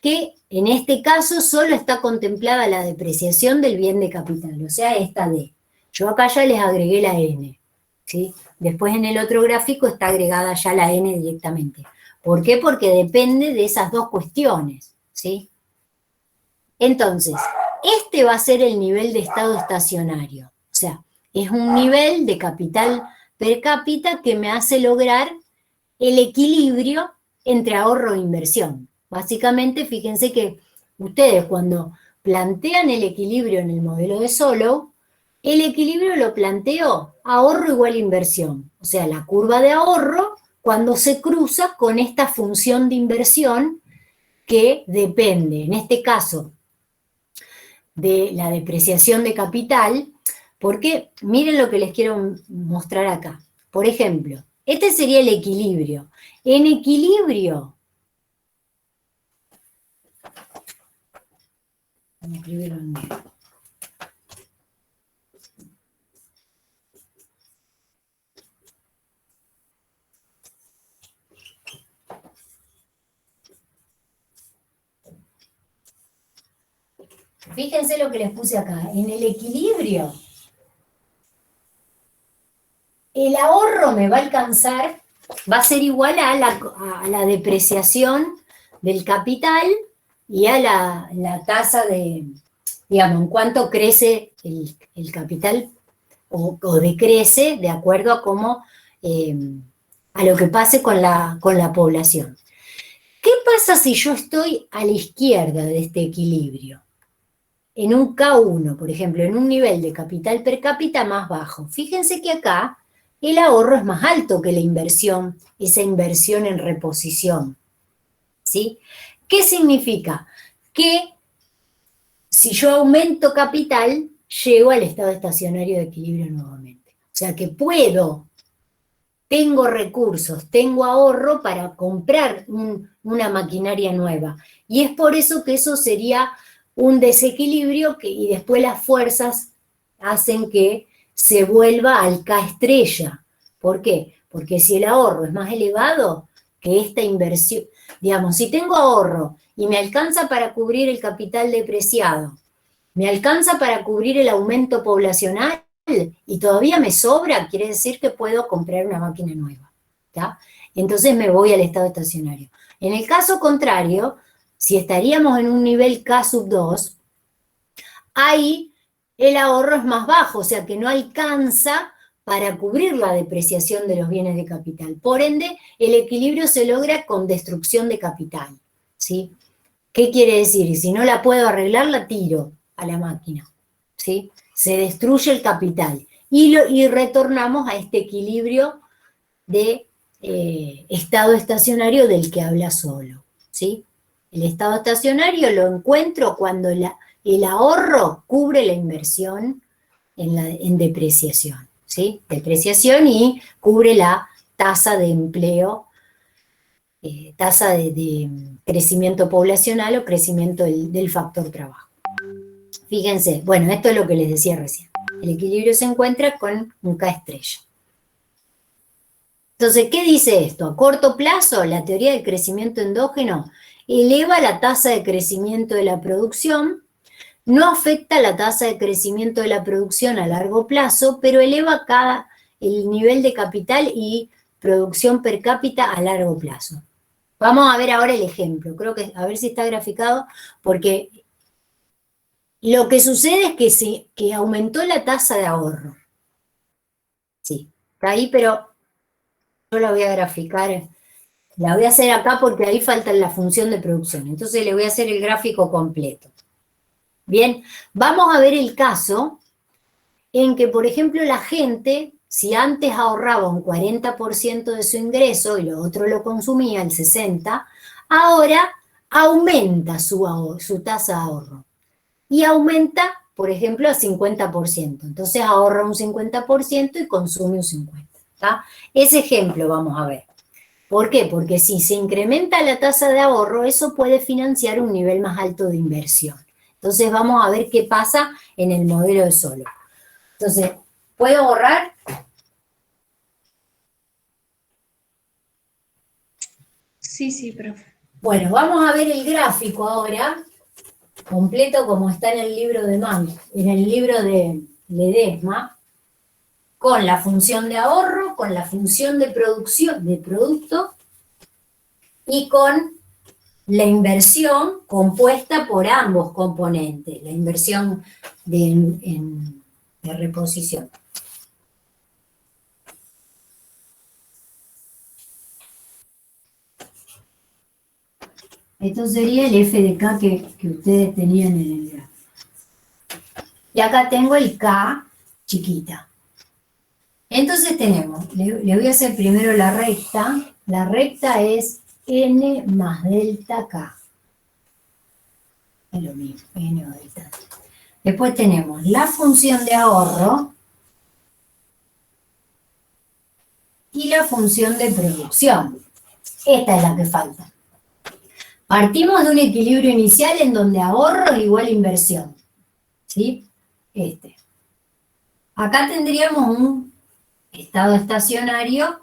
que en este caso solo está contemplada la depreciación del bien de capital, o sea, esta D. Yo acá ya les agregué la N, ¿sí? Después en el otro gráfico está agregada ya la N directamente. ¿Por qué? Porque depende de esas dos cuestiones, ¿sí? Entonces, este va a ser el nivel de estado estacionario, o sea, es un nivel de capital per cápita que me hace lograr el equilibrio entre ahorro e inversión. Básicamente, fíjense que ustedes cuando plantean el equilibrio en el modelo de Solow, el equilibrio lo planteo ahorro igual inversión. O sea, la curva de ahorro cuando se cruza con esta función de inversión que depende, en este caso, de la depreciación de capital, porque miren lo que les quiero mostrar acá. Por ejemplo, este sería el equilibrio. En equilibrio, vamos a escribirlo en negro. Fíjense lo que les puse acá. En el equilibrio, el ahorro me va a alcanzar, va a ser igual a la depreciación del capital y a la tasa de, digamos, en cuánto crece el capital o decrece de acuerdo a cómo, a lo que pase con la población. ¿Qué pasa si yo estoy a la izquierda de este equilibrio? En un K1, por ejemplo, en un nivel de capital per cápita más bajo. Fíjense que acá el ahorro es más alto que la inversión, esa inversión en reposición. ¿Sí? ¿Qué significa? Que si yo aumento capital, llego al estado estacionario de equilibrio nuevamente. O sea que tengo recursos, tengo ahorro para comprar una maquinaria nueva. Y es por eso que eso sería un desequilibrio y después las fuerzas hacen que se vuelva al K estrella. ¿Por qué? Porque si el ahorro es más elevado que esta inversión, digamos, si tengo ahorro y me alcanza para cubrir el capital depreciado, me alcanza para cubrir el aumento poblacional y todavía me sobra, quiere decir que puedo comprar una máquina nueva, ¿tá? Entonces me voy al estado estacionario. En el caso contrario, si estaríamos en un nivel K sub 2, ahí el ahorro es más bajo, o sea que no alcanza para cubrir la depreciación de los bienes de capital. Por ende, el equilibrio se logra con destrucción de capital, ¿sí? ¿Qué quiere decir? Y si no la puedo arreglar, la tiro a la máquina, ¿sí? Se destruye el capital y retornamos a este equilibrio de estado estacionario del que habla Solow, ¿sí? El estado estacionario lo encuentro cuando el ahorro cubre la inversión en depreciación, ¿sí? Depreciación y cubre la tasa de empleo, tasa de crecimiento poblacional o crecimiento del factor trabajo. Fíjense, bueno, esto es lo que les decía recién. El equilibrio se encuentra con un K estrella. Entonces, ¿qué dice esto? A corto plazo, la teoría del crecimiento endógeno eleva la tasa de crecimiento de la producción, no afecta la tasa de crecimiento de la producción a largo plazo, pero eleva el nivel de capital y producción per cápita a largo plazo. Vamos a ver ahora el ejemplo, creo que, a ver si está graficado, porque lo que sucede es que aumentó la tasa de ahorro. Sí, está ahí, pero yo la voy a graficar, la voy a hacer acá porque ahí falta la función de producción, entonces le voy a hacer el gráfico completo. Bien, vamos a ver el caso en que, por ejemplo, la gente, si antes ahorraba un 40% de su ingreso y lo otro lo consumía, el 60%, ahora aumenta su tasa de ahorro. Y aumenta, por ejemplo, a 50%. Entonces ahorra un 50% y consume un 50%. ¿Tá? Ese ejemplo vamos a ver. ¿Por qué? Porque si se incrementa la tasa de ahorro, eso puede financiar un nivel más alto de inversión. Entonces vamos a ver qué pasa en el modelo de Solow. Entonces, ¿puedo borrar? Sí, profe. Bueno, vamos a ver el gráfico ahora, completo como está en el libro de en el libro de Ledesma, con la función de ahorro, con la función de producción, de producto, y con la inversión compuesta por ambos componentes, la inversión de reposición. Esto sería el F de K que ustedes tenían en el gráfico. Y acá tengo el K chiquita. Entonces tenemos, le voy a hacer primero la recta. La recta es N más delta K. Es lo mismo, N o delta. Después tenemos la función de ahorro y la función de producción. Esta es la que falta. Partimos de un equilibrio inicial en donde ahorro es igual a inversión. ¿Sí? Acá tendríamos un estado estacionario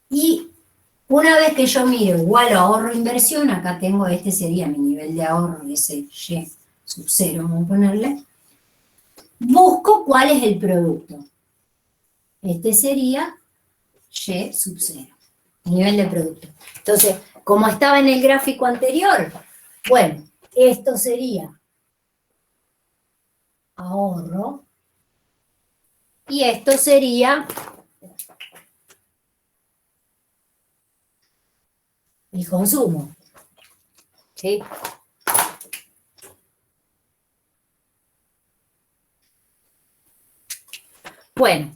y una vez que yo miro igual a ahorro e inversión, acá tengo, este sería mi nivel de ahorro, ese Y sub 0, vamos a ponerle, busco cuál es el producto. Este sería Y sub 0, el nivel de producto. Entonces, como estaba en el gráfico anterior, bueno, esto sería ahorro y esto sería el consumo. ¿Sí? Bueno,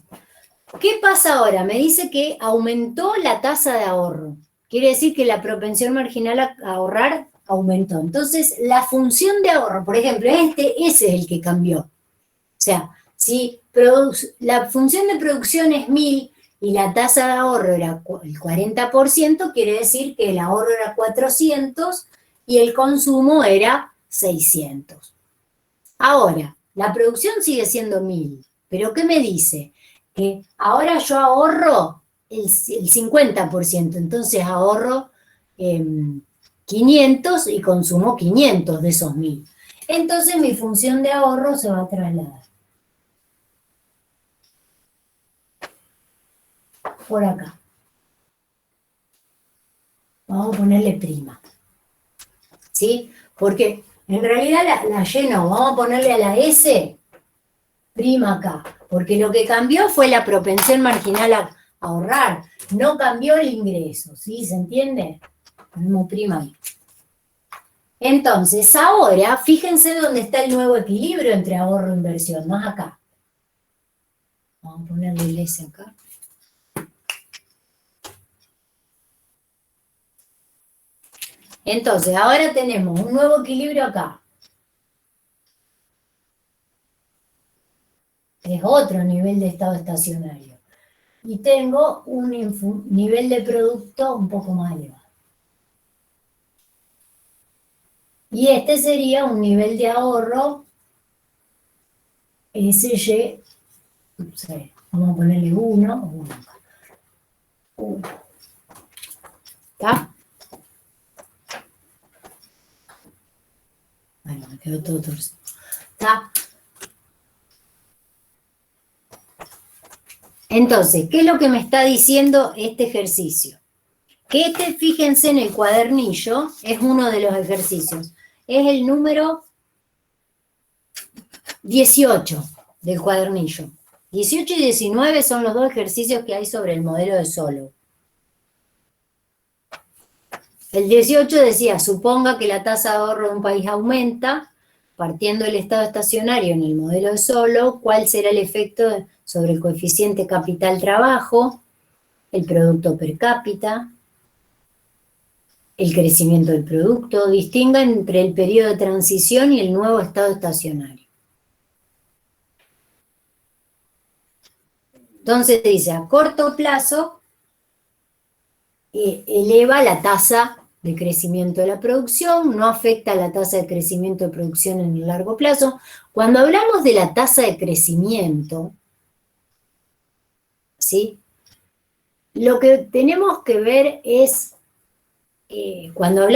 ¿qué pasa ahora? Me dice que aumentó la tasa de ahorro. Quiere decir que la propensión marginal a ahorrar aumentó. Entonces, la función de ahorro, por ejemplo, ese es el que cambió. O sea, si la función de producción es 1000 y la tasa de ahorro era el 40%, quiere decir que el ahorro era 400 y el consumo era 600. Ahora, la producción sigue siendo 1000, pero ¿qué me dice? Que ahora yo ahorro el 50%, entonces ahorro 500 y consumo 500 de esos 1000. Entonces mi función de ahorro se va a trasladar por acá. Vamos a ponerle prima. ¿Sí? Porque en realidad la Y no, vamos a ponerle a la S prima acá. Porque lo que cambió fue la propensión marginal a ahorrar. No cambió el ingreso. ¿Sí? ¿Se entiende? Ponemos prima ahí. Entonces, ahora, fíjense dónde está el nuevo equilibrio entre ahorro e inversión, más acá. Vamos a ponerle el S acá. Entonces, ahora tenemos un nuevo equilibrio acá. Es otro nivel de estado estacionario. Y tengo un nivel de producto un poco más elevado. Y este sería un nivel de ahorro SY, no sé, vamos a ponerle 1 o 1 acá. 1. ¿Está? Bueno, me quedó todo torcido. ¿Está? Entonces, ¿qué es lo que me está diciendo este ejercicio? Que este, fíjense en el cuadernillo, es uno de los ejercicios. Es el número 18 del cuadernillo. 18 y 19 son los dos ejercicios que hay sobre el modelo de Solow. El 18 decía, suponga que la tasa de ahorro de un país aumenta, partiendo del estado estacionario en el modelo de Solow, ¿cuál será el efecto sobre el coeficiente capital-trabajo, el producto per cápita, el crecimiento del producto? Distinga entre el periodo de transición y el nuevo estado estacionario. Entonces dice, a corto plazo, eleva la tasa de crecimiento de la producción, no afecta la tasa de crecimiento de producción en el largo plazo. Cuando hablamos de la tasa de crecimiento, ¿sí? Lo que tenemos que ver es, cuando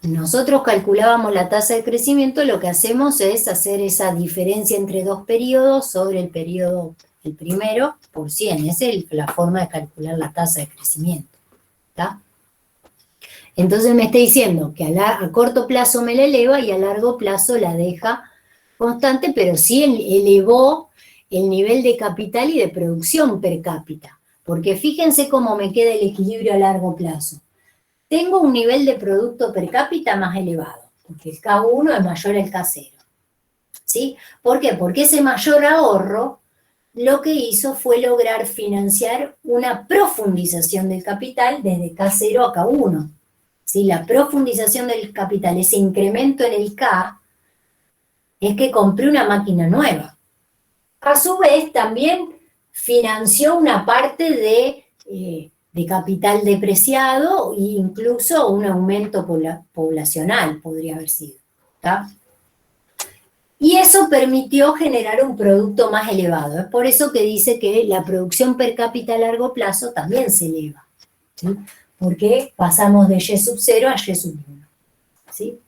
nosotros calculábamos la tasa de crecimiento, lo que hacemos es hacer esa diferencia entre dos periodos sobre el periodo, el primero, por 100. Esa es la forma de calcular la tasa de crecimiento. ¿Está? Entonces me está diciendo que a corto plazo me la eleva y a largo plazo la deja constante, pero sí elevó el nivel de capital y de producción per cápita. Porque fíjense cómo me queda el equilibrio a largo plazo. Tengo un nivel de producto per cápita más elevado, porque el K1 es mayor al K0. ¿Sí? ¿Por qué? Porque ese mayor ahorro lo que hizo fue lograr financiar una profundización del capital desde K0 a K1. ¿Sí? La profundización del capital, ese incremento en el K, es que compré una máquina nueva. A su vez, también financió una parte de capital depreciado e incluso un aumento poblacional, podría haber sido. ¿Está? Y eso permitió generar un producto más elevado. Es por eso que dice que la producción per cápita a largo plazo también se eleva. ¿Sí? Porque pasamos de Y sub 0 a Y sub 1. ¿Sí?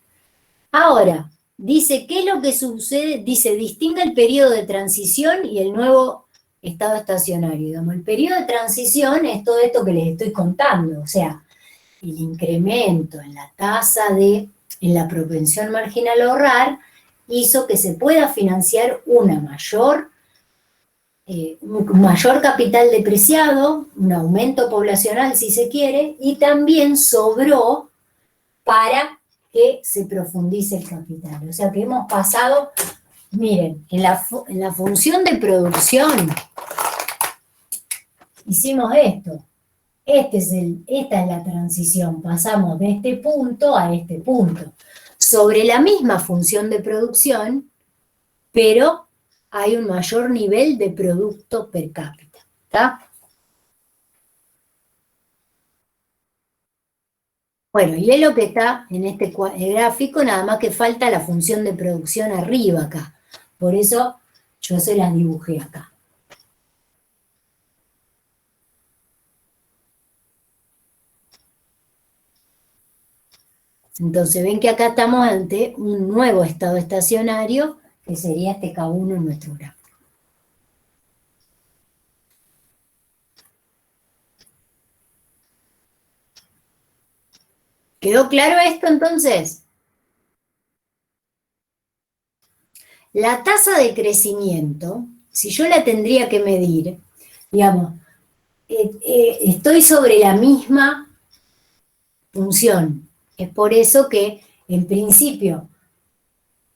Ahora, dice, ¿qué es lo que sucede? Dice, distinga el periodo de transición y el nuevo estado estacionario. Digamos, el periodo de transición es todo esto que les estoy contando, o sea, el incremento en la tasa en la propensión marginal a ahorrar hizo que se pueda financiar un mayor capital depreciado, un aumento poblacional si se quiere, y también sobró para que se profundice el capital. O sea que hemos pasado, miren, en la función de producción hicimos esto. Esta es la transición, pasamos de este punto a este punto. Sobre la misma función de producción, pero hay un mayor nivel de producto per cápita. ¿Está? Bueno, y es lo que está en este gráfico, nada más que falta la función de producción arriba acá. Por eso yo se las dibujé acá. Entonces ven que acá estamos ante un nuevo estado estacionario, que sería este K1 en nuestro gráfico. ¿Quedó claro esto entonces? La tasa de crecimiento, si yo la tendría que medir, digamos, estoy sobre la misma función. Es por eso que, en principio,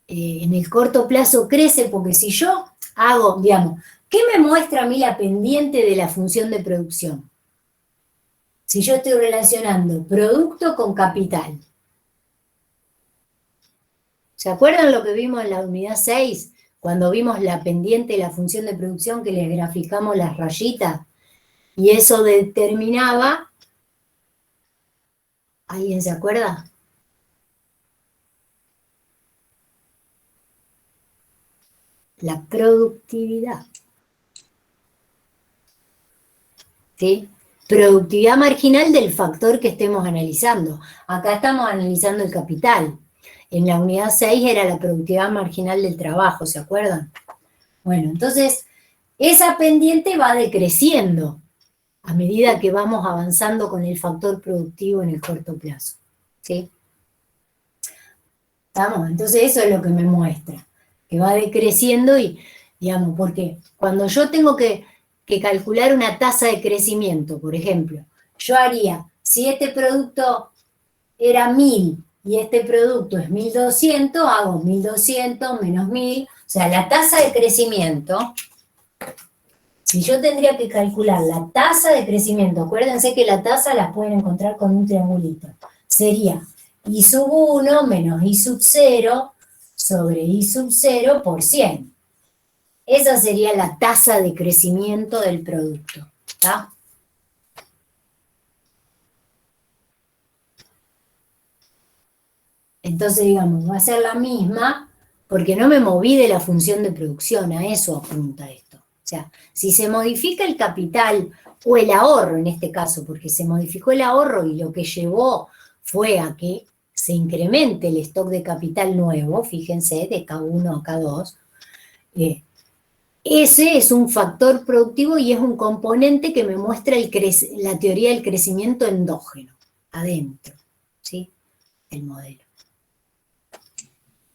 en el corto plazo crece, porque si yo hago, digamos, ¿qué me muestra a mí la pendiente de la función de producción? Si yo estoy relacionando producto con capital. ¿Se acuerdan lo que vimos en la unidad 6? Cuando vimos la pendiente de la función de producción, que les graficamos las rayitas, y eso determinaba, ¿alguien se acuerda? La productividad. ¿Sí? Productividad marginal del factor que estemos analizando. Acá estamos analizando el capital. En la unidad 6 era la productividad marginal del trabajo, ¿se acuerdan? Bueno, entonces, esa pendiente va decreciendo a medida que vamos avanzando con el factor productivo en el corto plazo. ¿Sí? ¿Estamos? Entonces eso es lo que me muestra, que va decreciendo y, digamos, porque cuando yo tengo que calcular una tasa de crecimiento, por ejemplo, yo haría, si este producto era 1000 y este producto es 1200, hago 1200 menos 1000, o sea, la tasa de crecimiento, si yo tendría que calcular la tasa de crecimiento, acuérdense que la tasa las pueden encontrar con un triangulito, sería I sub 1 menos I sub 0 sobre I sub 0 por 100. Esa sería la tasa de crecimiento del producto, ¿está? Entonces, digamos, va a ser la misma, porque no me moví de la función de producción, a eso apunta esto. O sea, si se modifica el capital, o el ahorro en este caso, porque se modificó el ahorro y lo que llevó fue a que se incremente el stock de capital nuevo, fíjense, de K1 a K2, ese es un factor productivo y es un componente que me muestra la teoría del crecimiento endógeno, adentro, ¿sí? El modelo.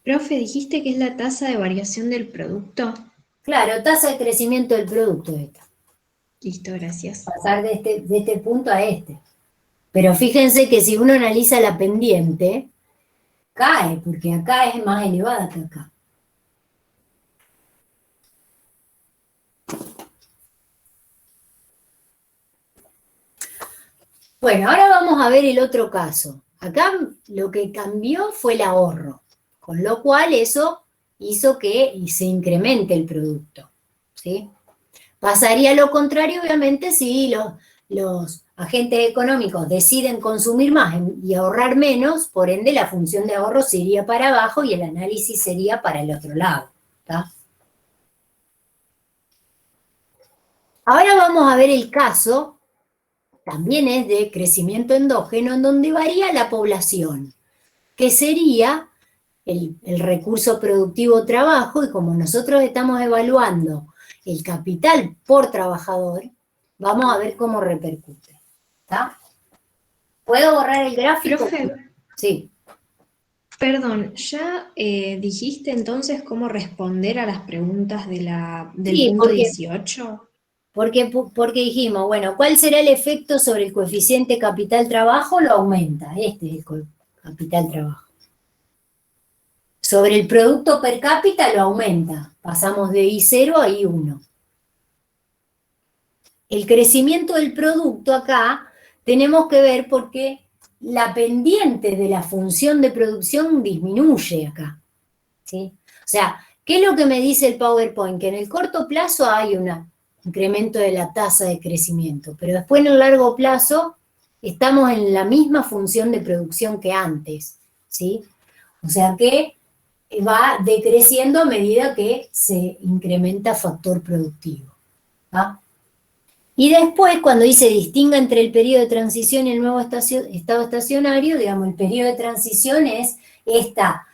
Profe, dijiste que es la tasa de variación del producto. Claro, tasa de crecimiento del producto esta. Listo, gracias. Pasar de este punto a este. Pero fíjense que si uno analiza la pendiente, cae, porque acá es más elevada que acá. Bueno, ahora vamos a ver el otro caso. Acá lo que cambió fue el ahorro, con lo cual eso hizo que se incremente el producto, ¿sí? Pasaría lo contrario, obviamente, si los agentes económicos deciden consumir más y ahorrar menos, por ende la función de ahorro se iría para abajo y el análisis sería para el otro lado, ¿está? Ahora vamos a ver el caso, también es de crecimiento endógeno, en donde varía la población, que sería el recurso productivo trabajo, y como nosotros estamos evaluando el capital por trabajador, vamos a ver cómo repercute. ¿Está? ¿Puedo borrar el gráfico? Profe, Sí. perdón, ¿ya dijiste entonces cómo responder a las preguntas del Sí, punto 18? porque dijimos, bueno, ¿cuál será el efecto sobre el coeficiente capital-trabajo? Lo aumenta, este es el capital-trabajo. Sobre el producto per cápita lo aumenta, pasamos de I0 a I1. El crecimiento del producto acá tenemos que ver porque la pendiente de la función de producción disminuye acá, ¿sí? O sea, ¿qué es lo que me dice el PowerPoint? Que en el corto plazo hay un incremento de la tasa de crecimiento, pero después en el largo plazo estamos en la misma función de producción que antes, ¿sí? O sea que va decreciendo a medida que se incrementa factor productivo, ¿va? Y después, cuando dice distinga entre el periodo de transición y el nuevo estado estacionario, digamos, el periodo de transición es esta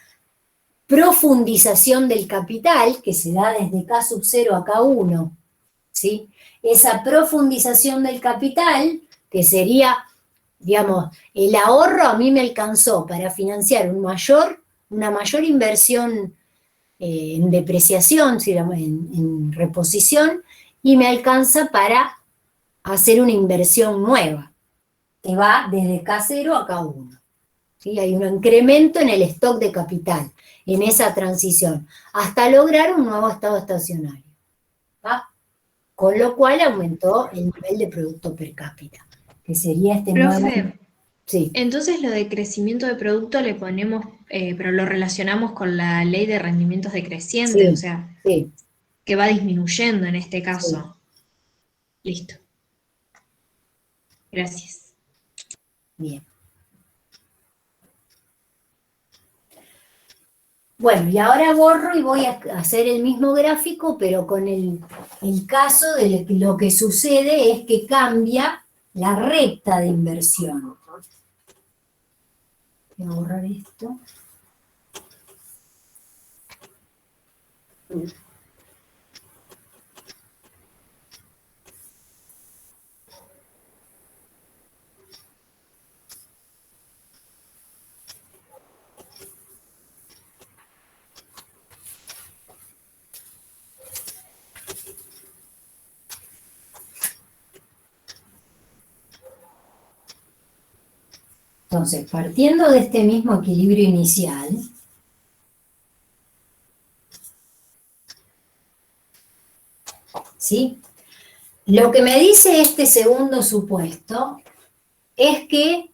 profundización del capital, que se da desde K sub 0 a K1, ¿sí? Esa profundización del capital, que sería, digamos, el ahorro a mí me alcanzó para financiar una mayor inversión en depreciación, digamos, en reposición, y me alcanza para hacer una inversión nueva, que va desde K0 a K1. ¿Sí? Hay un incremento en el stock de capital, en esa transición, hasta lograr un nuevo estado estacionario. ¿Va? Con lo cual aumentó el nivel de producto per cápita, que sería este nuevo... Profe, Sí, entonces lo de crecimiento de producto le ponemos, pero lo relacionamos con la ley de rendimientos decrecientes, o sí, sea, sí, que va disminuyendo en este sí. caso. Listo. Gracias. Bien. Bueno, y ahora borro y voy a hacer el mismo gráfico, pero con el caso de lo que sucede es que cambia la recta de inversión. Voy a borrar esto. Entonces, partiendo de este mismo equilibrio inicial, ¿sí? Lo que me dice este segundo supuesto es que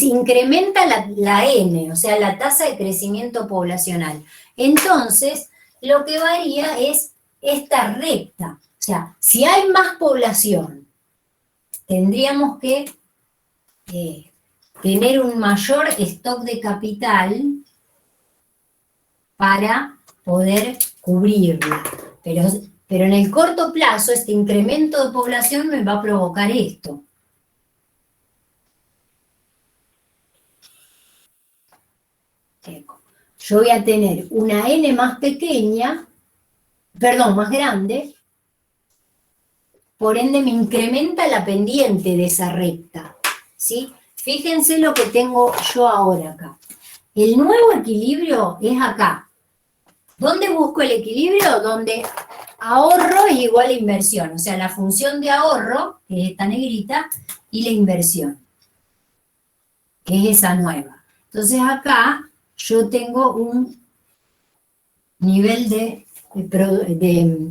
incrementa la N, o sea, la tasa de crecimiento poblacional. Entonces, lo que varía es esta recta. O sea, si hay más población, tendríamos que tener un mayor stock de capital para poder cubrirlo. Pero en el corto plazo, este incremento de población me va a provocar esto. Yo voy a tener una N más pequeña, perdón, más grande, por ende me incrementa la pendiente de esa recta, ¿sí? Fíjense lo que tengo yo ahora acá. El nuevo equilibrio es acá. ¿Dónde busco el equilibrio? Donde ahorro es igual a inversión, o sea, la función de ahorro, que es esta negrita, y la inversión, que es esa nueva. Entonces acá yo tengo un nivel de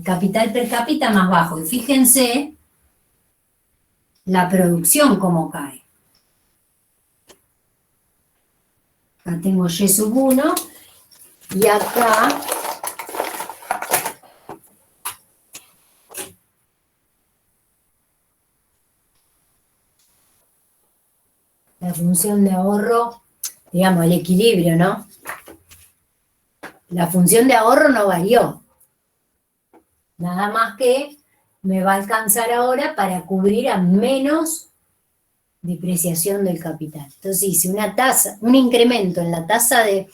capital per cápita más bajo. Y fíjense la producción como cae. Acá tengo Y sub 1 y acá la función de ahorro, digamos, el equilibrio, ¿no? La función de ahorro no varió. Nada más que me va a alcanzar ahora para cubrir a menos depreciación del capital. Entonces hice un incremento en la tasa de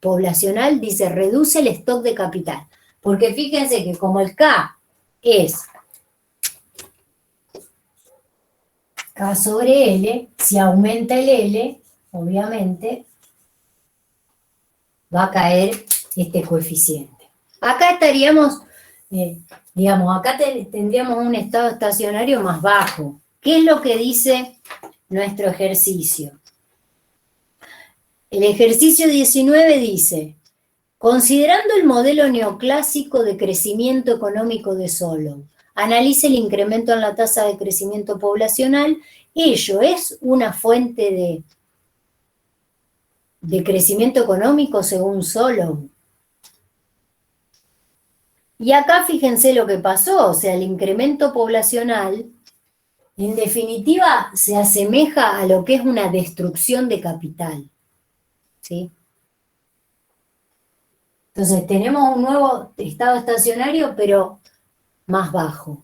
poblacional, dice reduce el stock de capital. Porque fíjense que como el K es K sobre L, si aumenta el L, obviamente va a caer este coeficiente. Acá estaríamos, digamos, acá tendríamos un estado estacionario más bajo. ¿Qué es lo que dice nuestro ejercicio? El ejercicio 19 dice, considerando el modelo neoclásico de crecimiento económico de Solow, analice el incremento en la tasa de crecimiento poblacional. Ello es una fuente de crecimiento económico según Solow. Y acá fíjense lo que pasó, o sea, el incremento poblacional, en definitiva, se asemeja a lo que es una destrucción de capital. ¿Sí? Entonces tenemos un nuevo estado estacionario, pero más bajo.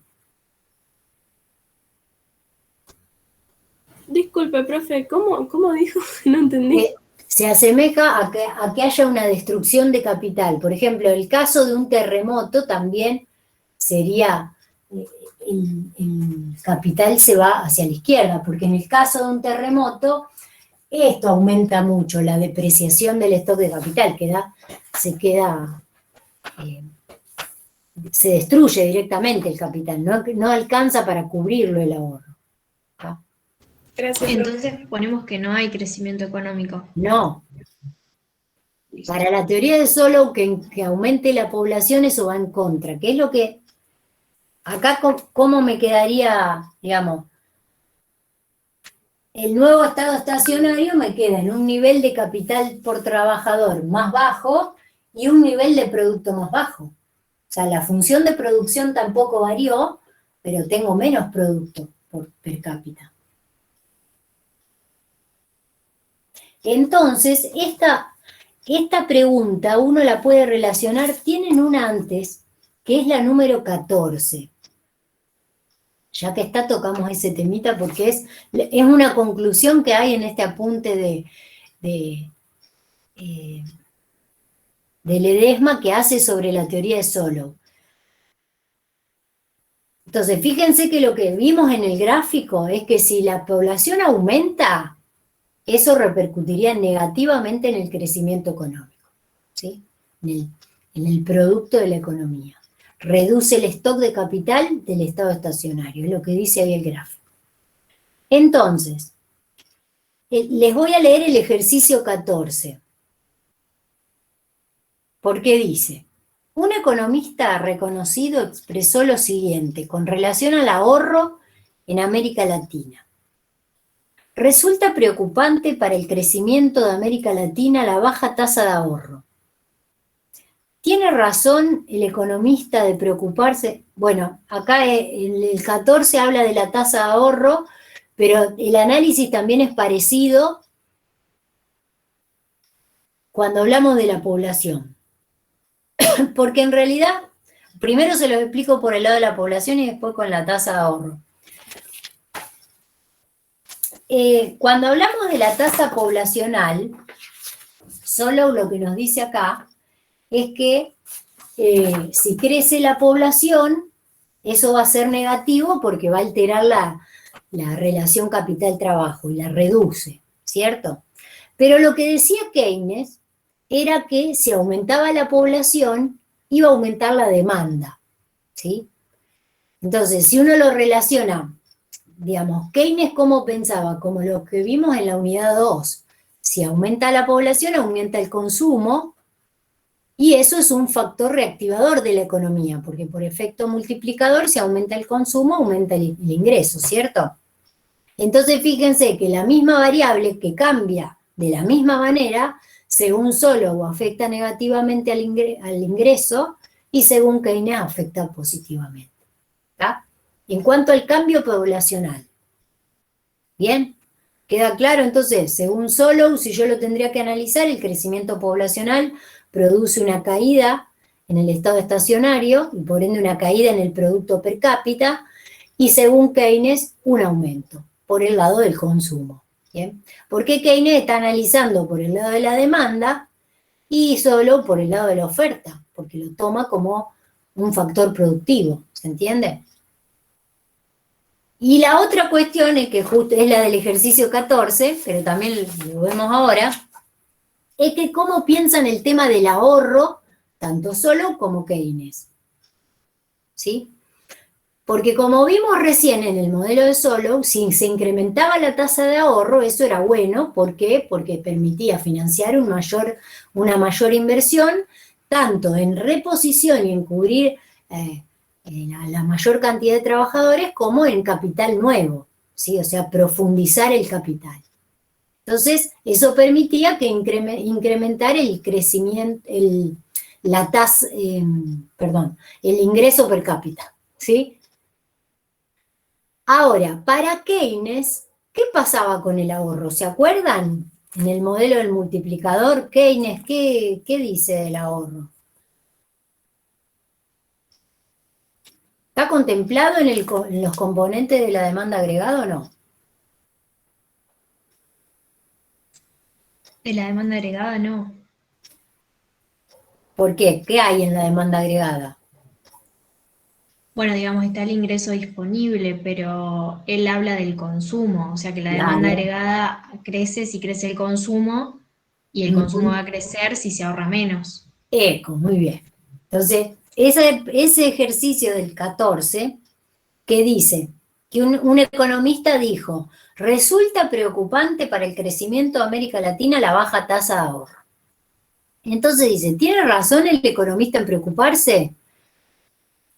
Disculpe, profe, ¿cómo dijo? No entendí. Se asemeja a que haya una destrucción de capital. Por ejemplo, el caso de un terremoto también sería, el capital se va hacia la izquierda, porque en el caso de un terremoto, esto aumenta mucho, la depreciación del stock de capital, se destruye directamente el capital, no alcanza para cubrirlo el ahorro. ¿Tá? Gracias, profe. Entonces ponemos que no hay crecimiento económico. No. Para la teoría de Solow, que aumente la población, eso va en contra. ¿Qué es lo que... Acá, ¿cómo me quedaría, digamos? El nuevo estado estacionario me queda en un nivel de capital por trabajador más bajo y un nivel de producto más bajo. O sea, la función de producción tampoco varió, pero tengo menos producto per cápita. Entonces, esta pregunta uno la puede relacionar, tienen una antes, que es la número 14. Ya que está, tocamos ese temita porque es una conclusión que hay en este apunte de Ledesma que hace sobre la teoría de Solow. Entonces, fíjense que lo que vimos en el gráfico es que si la población aumenta, eso repercutiría negativamente en el crecimiento económico, ¿sí? En el producto de la economía. Reduce el stock de capital del estado estacionario, es lo que dice ahí el gráfico. Entonces, les voy a leer el ejercicio 14. Porque dice, un economista reconocido expresó lo siguiente con relación al ahorro en América Latina. Resulta preocupante para el crecimiento de América Latina la baja tasa de ahorro. ¿Tiene razón el economista de preocuparse? Bueno, acá el 14 habla de la tasa de ahorro, pero el análisis también es parecido cuando hablamos de la población. Porque en realidad, primero se lo explico por el lado de la población y después con la tasa de ahorro. Cuando hablamos de la tasa poblacional, solo lo que nos dice acá es que si crece la población, eso va a ser negativo porque va a alterar la relación capital-trabajo y la reduce, ¿cierto? Pero lo que decía Keynes era que si aumentaba la población, iba a aumentar la demanda, ¿sí? Entonces, si uno lo relaciona, digamos, Keynes ¿cómo pensaba? Como lo que vimos en la unidad 2. Si aumenta la población, aumenta el consumo, y eso es un factor reactivador de la economía, porque por efecto multiplicador, si aumenta el consumo, aumenta el ingreso, ¿cierto? Entonces, fíjense que la misma variable que cambia de la misma manera, según Solow afecta negativamente al ingreso, y según Keynes afecta positivamente. ¿Está? En cuanto al cambio poblacional. ¿Bien? ¿Queda claro? Entonces, según Solow, si yo lo tendría que analizar, el crecimiento poblacional produce una caída en el estado estacionario, y por ende una caída en el producto per cápita, y según Keynes, un aumento por el lado del consumo. ¿Bien? ¿Por qué Keynes está analizando por el lado de la demanda y Solow por el lado de la oferta? Porque lo toma como un factor productivo, ¿se entiende? Y la otra cuestión es que justo es la del ejercicio 14, pero también lo vemos ahora, es que cómo piensan el tema del ahorro, tanto Solow como Keynes. ¿Sí? Porque como vimos recién en el modelo de Solow, si se incrementaba la tasa de ahorro, eso era bueno. ¿Por qué? Porque permitía financiar una mayor inversión, tanto en reposición y en cubrir la mayor cantidad de trabajadores, como en capital nuevo, ¿sí? O sea, profundizar el capital. Entonces, eso permitía que incrementar el crecimiento, el ingreso per cápita, ¿sí? Ahora, para Keynes, ¿qué pasaba con el ahorro? ¿Se acuerdan? En el modelo del multiplicador, Keynes, ¿qué dice del ahorro? ¿Está contemplado en los componentes de la demanda agregada o no? De la demanda agregada no. ¿Por qué? ¿Qué hay en la demanda agregada? Bueno, digamos, está el ingreso disponible, pero él habla del consumo, o sea que la demanda Claro. agregada crece si crece el consumo y el consumo Ujú. va a crecer si se ahorra menos. Eco, muy bien. Entonces, ese ejercicio del 14, que dice que un economista dijo, resulta preocupante para el crecimiento de América Latina la baja tasa de ahorro. Entonces dice, ¿tiene razón el economista en preocuparse?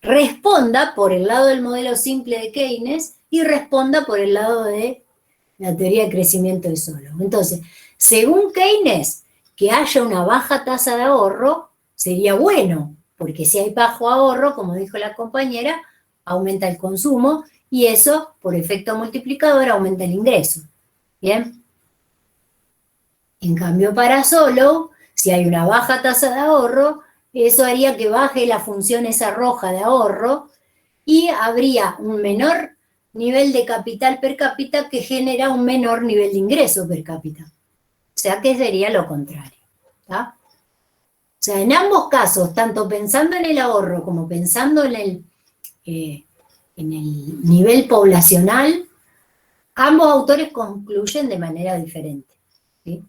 Responda por el lado del modelo simple de Keynes y responda por el lado de la teoría de crecimiento de Solow. Entonces, según Keynes, que haya una baja tasa de ahorro sería bueno, porque si hay bajo ahorro, como dijo la compañera, aumenta el consumo y eso, por efecto multiplicador, aumenta el ingreso. ¿Bien? En cambio, para Solow, si hay una baja tasa de ahorro, eso haría que baje la función esa roja de ahorro y habría un menor nivel de capital per cápita que genera un menor nivel de ingreso per cápita. O sea que sería lo contrario. ¿Tá? O sea, en ambos casos, tanto pensando en el ahorro como pensando en el nivel poblacional, ambos autores concluyen de manera diferente. ¿Sí?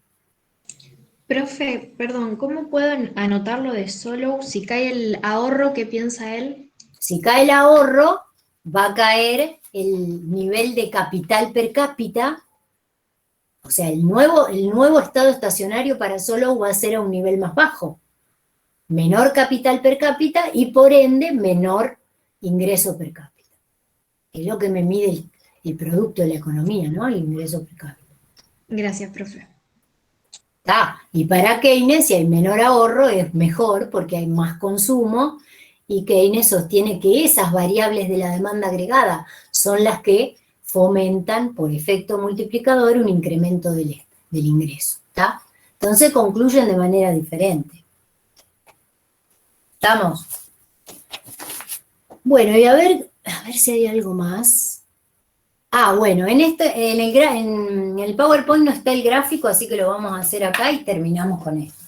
Profe, perdón, ¿cómo puedo anotar lo de Solow si cae el ahorro que piensa él? Si cae el ahorro, va a caer el nivel de capital per cápita. O sea, el nuevo estado estacionario para Solow va a ser a un nivel más bajo. Menor capital per cápita y por ende menor ingreso per cápita. Es lo que me mide el producto de la economía, ¿no? El ingreso per cápita. Gracias, profe. Y para Keynes, si hay menor ahorro, es mejor porque hay más consumo, y Keynes sostiene que esas variables de la demanda agregada son las que fomentan por efecto multiplicador un incremento del ingreso. ¿Tá? Entonces concluyen de manera diferente. ¿Estamos? Bueno, y a ver si hay algo más. Bueno, en el PowerPoint no está el gráfico, así que lo vamos a hacer acá y terminamos con esto.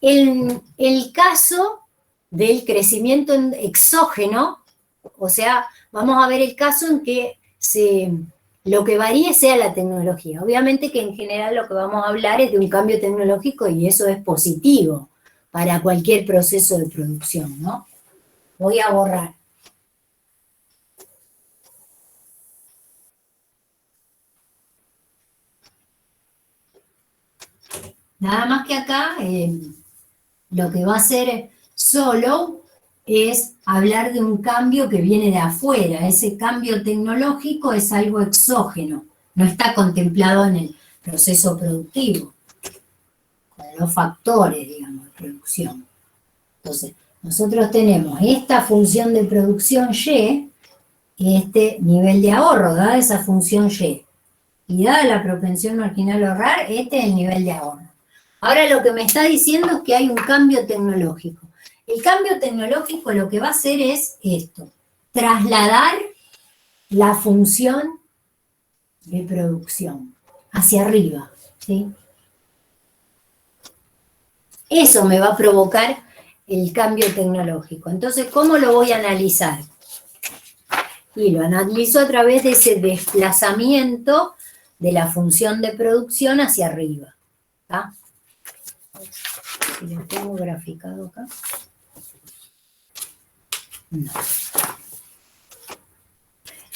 El caso del crecimiento exógeno, o sea, vamos a ver el caso en que lo que varíe sea la tecnología. Obviamente que en general lo que vamos a hablar es de un cambio tecnológico y eso es positivo para cualquier proceso de producción, ¿no? Voy a borrar. Nada más que acá, lo que va a hacer Solow es hablar de un cambio que viene de afuera. Ese cambio tecnológico es algo exógeno, no está contemplado en el proceso productivo, con los factores, digamos, de producción. Entonces, nosotros tenemos esta función de producción Y, este nivel de ahorro, dada esa función Y, y dada la propensión marginal a ahorrar, este es el nivel de ahorro. Ahora lo que me está diciendo es que hay un cambio tecnológico. El cambio tecnológico lo que va a hacer es esto, trasladar la función de producción hacia arriba, ¿sí? Eso me va a provocar el cambio tecnológico. Entonces, ¿cómo lo voy a analizar? Y lo analizo a través de ese desplazamiento de la función de producción hacia arriba. ¿Tá? Si lo tengo graficado acá. No.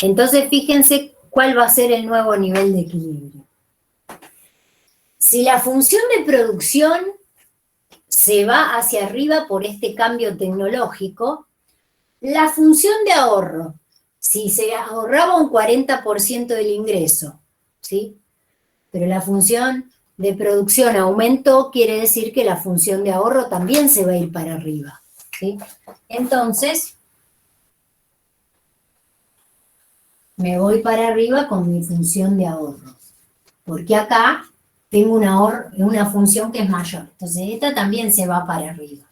Entonces, fíjense cuál va a ser el nuevo nivel de equilibrio. Si la función de producción se va hacia arriba por este cambio tecnológico, la función de ahorro, si se ahorraba un 40% del ingreso, ¿sí? Pero la función de producción aumentó, quiere decir que la función de ahorro también se va a ir para arriba, ¿sí? Entonces, me voy para arriba con mi función de ahorro, porque acá tengo una función que es mayor. Entonces, esta también se va para arriba.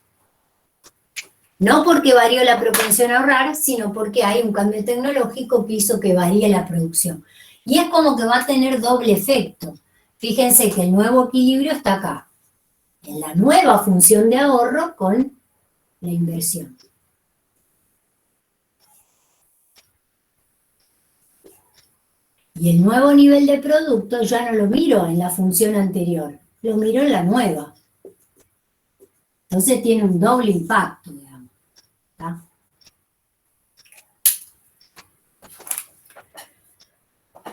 No porque varió la propensión a ahorrar, sino porque hay un cambio tecnológico que hizo que varíe la producción. Y es como que va a tener doble efecto. Fíjense que el nuevo equilibrio está acá, en la nueva función de ahorro con la inversión. Y el nuevo nivel de producto ya no lo miro en la función anterior, lo miro en la nueva. Entonces tiene un doble impacto, digamos. ¿Tá?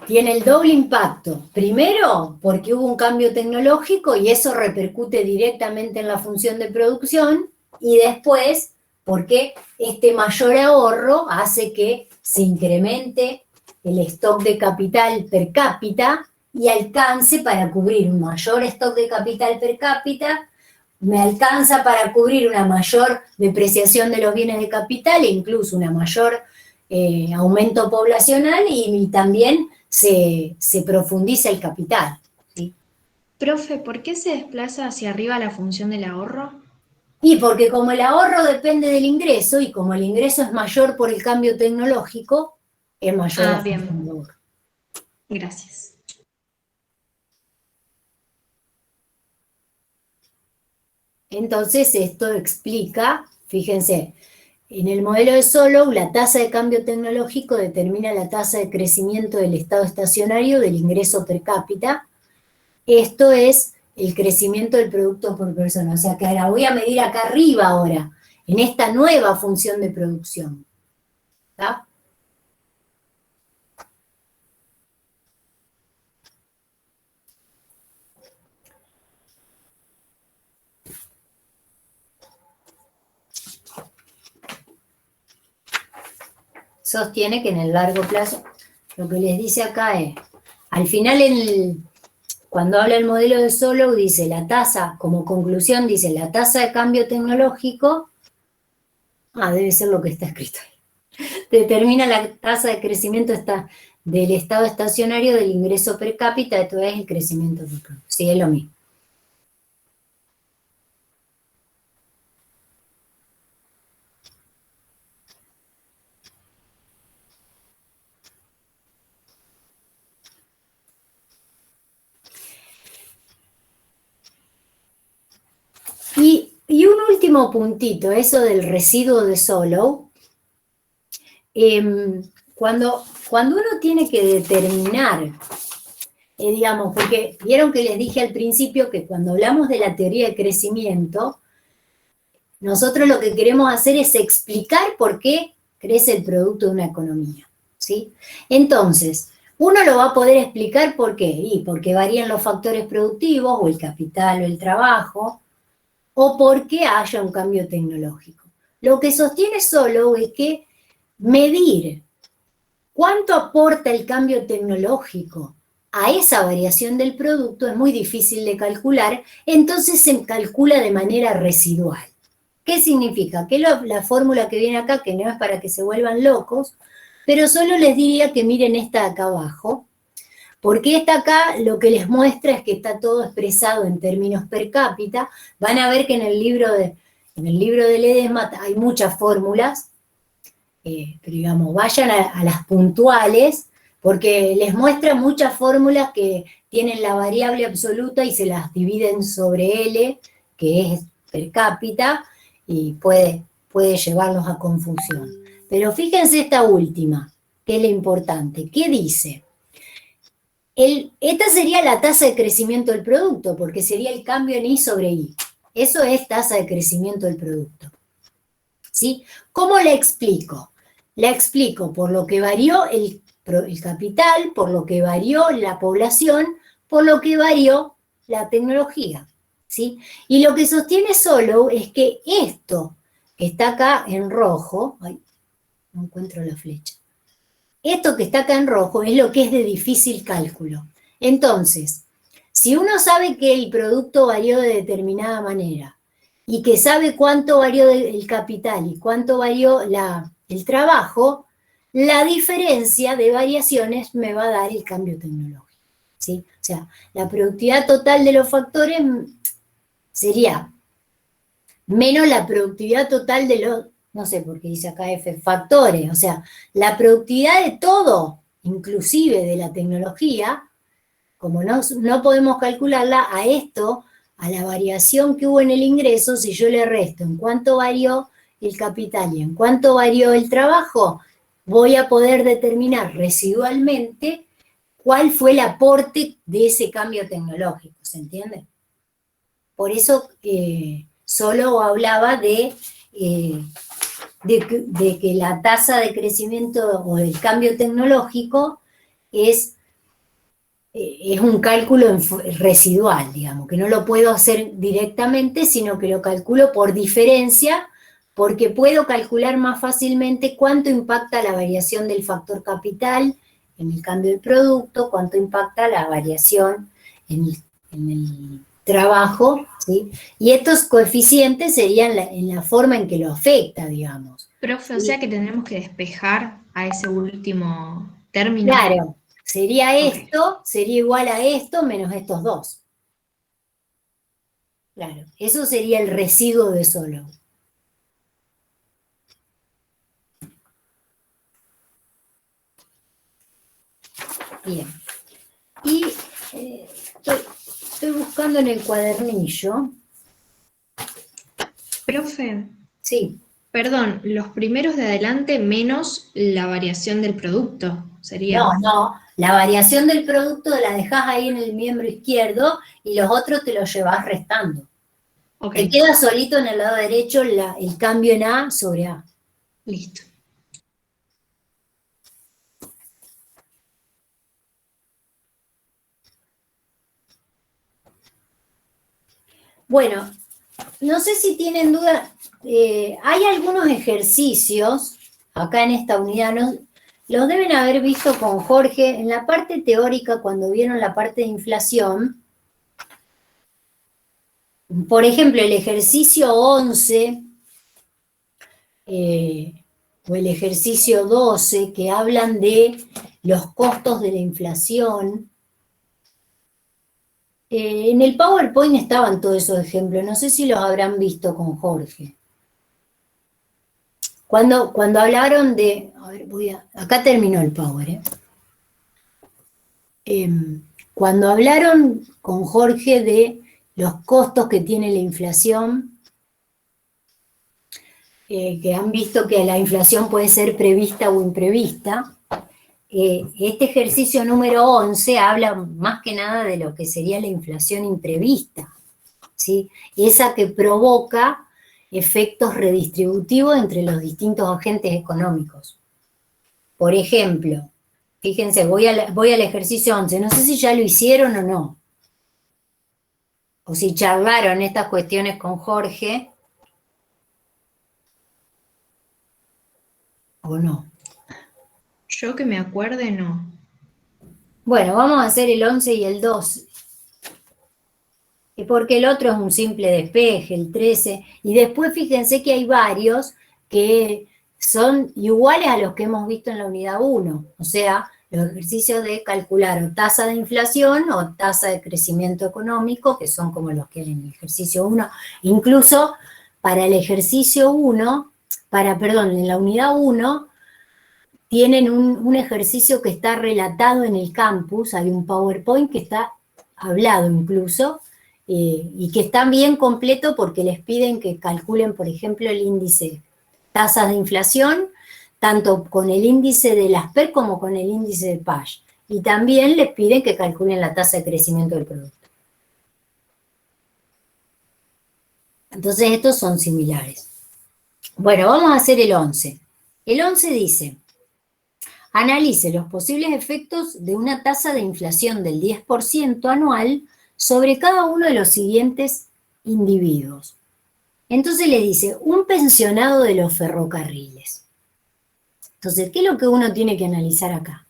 Tiene el doble impacto. Primero, porque hubo un cambio tecnológico y eso repercute directamente en la función de producción. Y después, porque este mayor ahorro hace que se incremente el stock de capital per cápita y alcance para cubrir un mayor stock de capital per cápita, me alcanza para cubrir una mayor depreciación de los bienes de capital e incluso una mayor aumento poblacional y también se profundiza el capital. ¿Sí? Profe, ¿por qué se desplaza hacia arriba la función del ahorro? Y porque como el ahorro depende del ingreso y como el ingreso es mayor por el cambio tecnológico, es mayor la bien. función de ahorro. Gracias. Entonces esto explica, fíjense, en el modelo de Solow la tasa de cambio tecnológico determina la tasa de crecimiento del estado estacionario del ingreso per cápita. Esto es el crecimiento del producto por persona. O sea que la voy a medir acá arriba ahora, en esta nueva función de producción. ¿Está? Sostiene que en el largo plazo, lo que les dice acá es, al final cuando habla el modelo de Solow dice la tasa, como conclusión dice la tasa de cambio tecnológico, debe ser lo que está escrito ahí, determina la tasa de crecimiento del estado estacionario del ingreso per cápita, esto es el crecimiento per cápita, sí, es lo mismo. Y un último puntito, eso del residuo de Solow. Cuando uno tiene que determinar, digamos, porque vieron que les dije al principio que cuando hablamos de la teoría de crecimiento, nosotros lo que queremos hacer es explicar por qué crece el producto de una economía, ¿sí? Entonces, uno lo va a poder explicar por qué, y porque varían los factores productivos, o el capital, o el trabajo, o porque haya un cambio tecnológico. Lo que sostiene Solow es que medir cuánto aporta el cambio tecnológico a esa variación del producto es muy difícil de calcular, entonces se calcula de manera residual. ¿Qué significa? Que la fórmula que viene acá, que no es para que se vuelvan locos, pero solo les diría que miren esta de acá abajo, porque esta acá lo que les muestra es que está todo expresado en términos per cápita. Van a ver que en el libro de Ledesma hay muchas fórmulas, pero digamos, vayan a las puntuales, porque les muestra muchas fórmulas que tienen la variable absoluta y se las dividen sobre L, que es per cápita, y puede llevarlos a confusión. Pero fíjense esta última, que es la importante. ¿Qué dice? Esta sería la tasa de crecimiento del producto, porque sería el cambio en I sobre I. Eso es tasa de crecimiento del producto. ¿Sí? ¿Cómo la explico? La explico por lo que varió el capital, por lo que varió la población, por lo que varió la tecnología. ¿Sí? Y lo que sostiene Solow es que esto que está acá en rojo, ay, no encuentro la flecha, esto que está acá en rojo es lo que es de difícil cálculo. Entonces, si uno sabe que el producto varió de determinada manera y que sabe cuánto varió el capital y cuánto varió el trabajo, la diferencia de variaciones me va a dar el cambio tecnológico. ¿Sí? O sea, la productividad total de los factores sería menos la productividad total de los, no sé por qué dice acá F, factores, o sea, la productividad de todo, inclusive de la tecnología, como no podemos calcularla, a esto, a la variación que hubo en el ingreso, si yo le resto en cuánto varió el capital y en cuánto varió el trabajo, voy a poder determinar residualmente cuál fue el aporte de ese cambio tecnológico, ¿se entiende? Por eso solo hablaba de que la tasa de crecimiento o el cambio tecnológico es un cálculo residual, digamos, que no lo puedo hacer directamente, sino que lo calculo por diferencia, porque puedo calcular más fácilmente cuánto impacta la variación del factor capital en el cambio del producto, cuánto impacta la variación en el trabajo, ¿sí? Y estos coeficientes serían en la forma en que lo afecta, digamos. Profe, o sea que tendremos que despejar a ese último término. Claro, sería Ok. esto, sería igual a esto menos estos dos. Claro, eso sería el residuo de Solow. Bien. Y estoy buscando en el cuadernillo. Profe, Sí, perdón, los primeros de adelante menos la variación del producto, sería. no, la variación del producto la dejás ahí en el miembro izquierdo y los otros te los llevas restando. Ok, Te queda solito en el lado derecho el cambio en A sobre A. listo. Bueno, no sé si tienen duda, hay algunos ejercicios acá en esta unidad, los deben haber visto con Jorge en la parte teórica cuando vieron la parte de inflación. Por ejemplo, el ejercicio 11 o el ejercicio 12 que hablan de los costos de la inflación. En el PowerPoint estaban todos esos ejemplos, no sé si los habrán visto con Jorge. Cuando hablaron de... A ver, acá terminó el Power. Cuando hablaron con Jorge de los costos que tiene la inflación, que han visto que la inflación puede ser prevista o imprevista, este ejercicio número 11 habla más que nada de lo que sería la inflación imprevista, ¿sí? Esa que provoca efectos redistributivos entre los distintos agentes económicos. Por ejemplo, fíjense, voy al ejercicio 11, no sé si ya lo hicieron o no, o si charlaron estas cuestiones con Jorge, o no. Yo que me acuerde, no. Bueno, vamos a hacer el 11 y el 12. Porque el otro es un simple despeje, el 13. Y después fíjense que hay varios que son iguales a los que hemos visto en la unidad 1. O sea, los ejercicios de calcular o tasa de inflación o tasa de crecimiento económico, que son como los que hay en el ejercicio 1. Incluso para el ejercicio 1, en la unidad 1, tienen un ejercicio que está relatado en el campus, hay un PowerPoint que está hablado incluso, y que está bien completo porque les piden que calculen, por ejemplo, el índice tasas de inflación, tanto con el índice de las PER como con el índice de PASH. Y también les piden que calculen la tasa de crecimiento del producto. Entonces estos son similares. Bueno, vamos a hacer el 11. El 11 dice: analice los posibles efectos de una tasa de inflación del 10% anual sobre cada uno de los siguientes individuos. Entonces le dice, un pensionado de los ferrocarriles. Entonces, ¿qué es lo que uno tiene que analizar acá?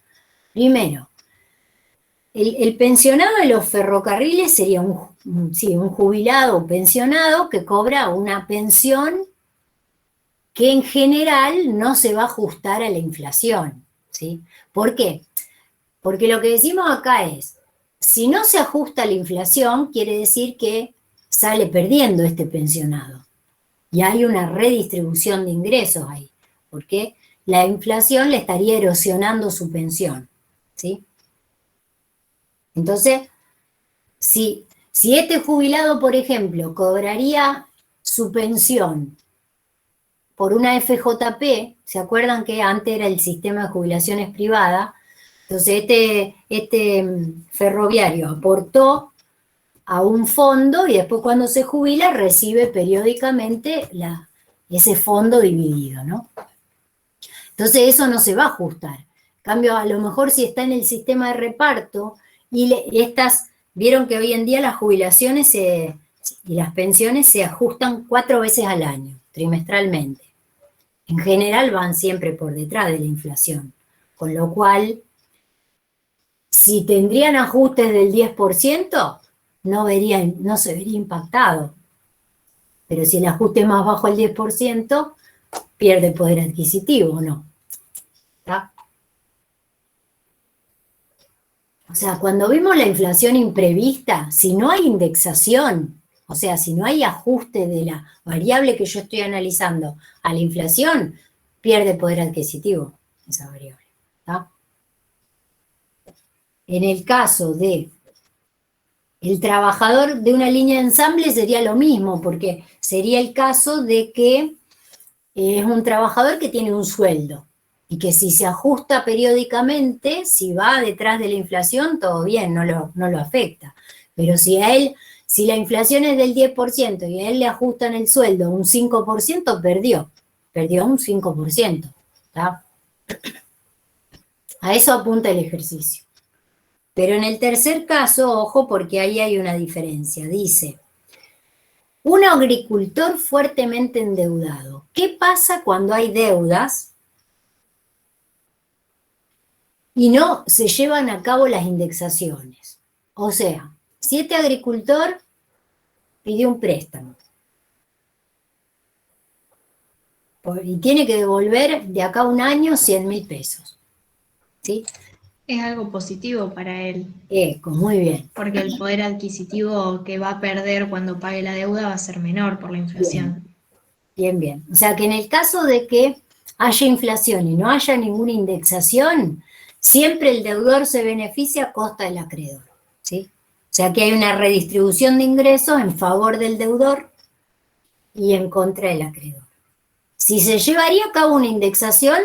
Primero, el pensionado de los ferrocarriles sería un jubilado o pensionado que cobra una pensión que en general no se va a ajustar a la inflación, ¿sí? ¿Por qué? Porque lo que decimos acá es, si no se ajusta a la inflación, quiere decir que sale perdiendo este pensionado. Y hay una redistribución de ingresos ahí, porque la inflación le estaría erosionando su pensión, ¿sí? Entonces, si este jubilado, por ejemplo, cobraría su pensión por una FJP, ¿se acuerdan que antes era el sistema de jubilaciones privada? Entonces este ferroviario aportó a un fondo y después cuando se jubila recibe periódicamente ese fondo dividido, ¿no? Entonces eso no se va a ajustar. En cambio, a lo mejor si está en el sistema de reparto y vieron que hoy en día las jubilaciones y las pensiones se ajustan 4 veces al año, trimestralmente. En general van siempre por detrás de la inflación, con lo cual, si tendrían ajustes del 10%, no se vería impactado. Pero si el ajuste es más bajo al 10%, pierde poder adquisitivo, ¿no? ¿Está? O sea, cuando vimos la inflación imprevista, si no hay indexación, o sea, si no hay ajuste de la variable que yo estoy analizando a la inflación, pierde poder adquisitivo esa variable. ¿Está? En el caso de el trabajador de una línea de ensamble sería lo mismo, porque sería el caso de que es un trabajador que tiene un sueldo y que si se ajusta periódicamente, si va detrás de la inflación, todo bien, no lo afecta. Pero si la inflación es del 10% y a él le ajustan el sueldo un 5%, perdió un 5%. ¿Está? A eso apunta el ejercicio. Pero en el tercer caso, ojo, porque ahí hay una diferencia. Dice, un agricultor fuertemente endeudado. ¿Qué pasa cuando hay deudas y no se llevan a cabo las indexaciones? O sea, si este agricultor pidió un préstamo y tiene que devolver de acá a un año 100.000 pesos, ¿sí? Es algo positivo para él, Muy bien. porque el poder adquisitivo que va a perder cuando pague la deuda va a ser menor por la inflación. Bien, bien. O sea que en el caso de que haya inflación y no haya ninguna indexación, siempre el deudor se beneficia a costa del acreedor, ¿sí? O sea que hay una redistribución de ingresos en favor del deudor y en contra del acreedor. Si se llevaría a cabo una indexación,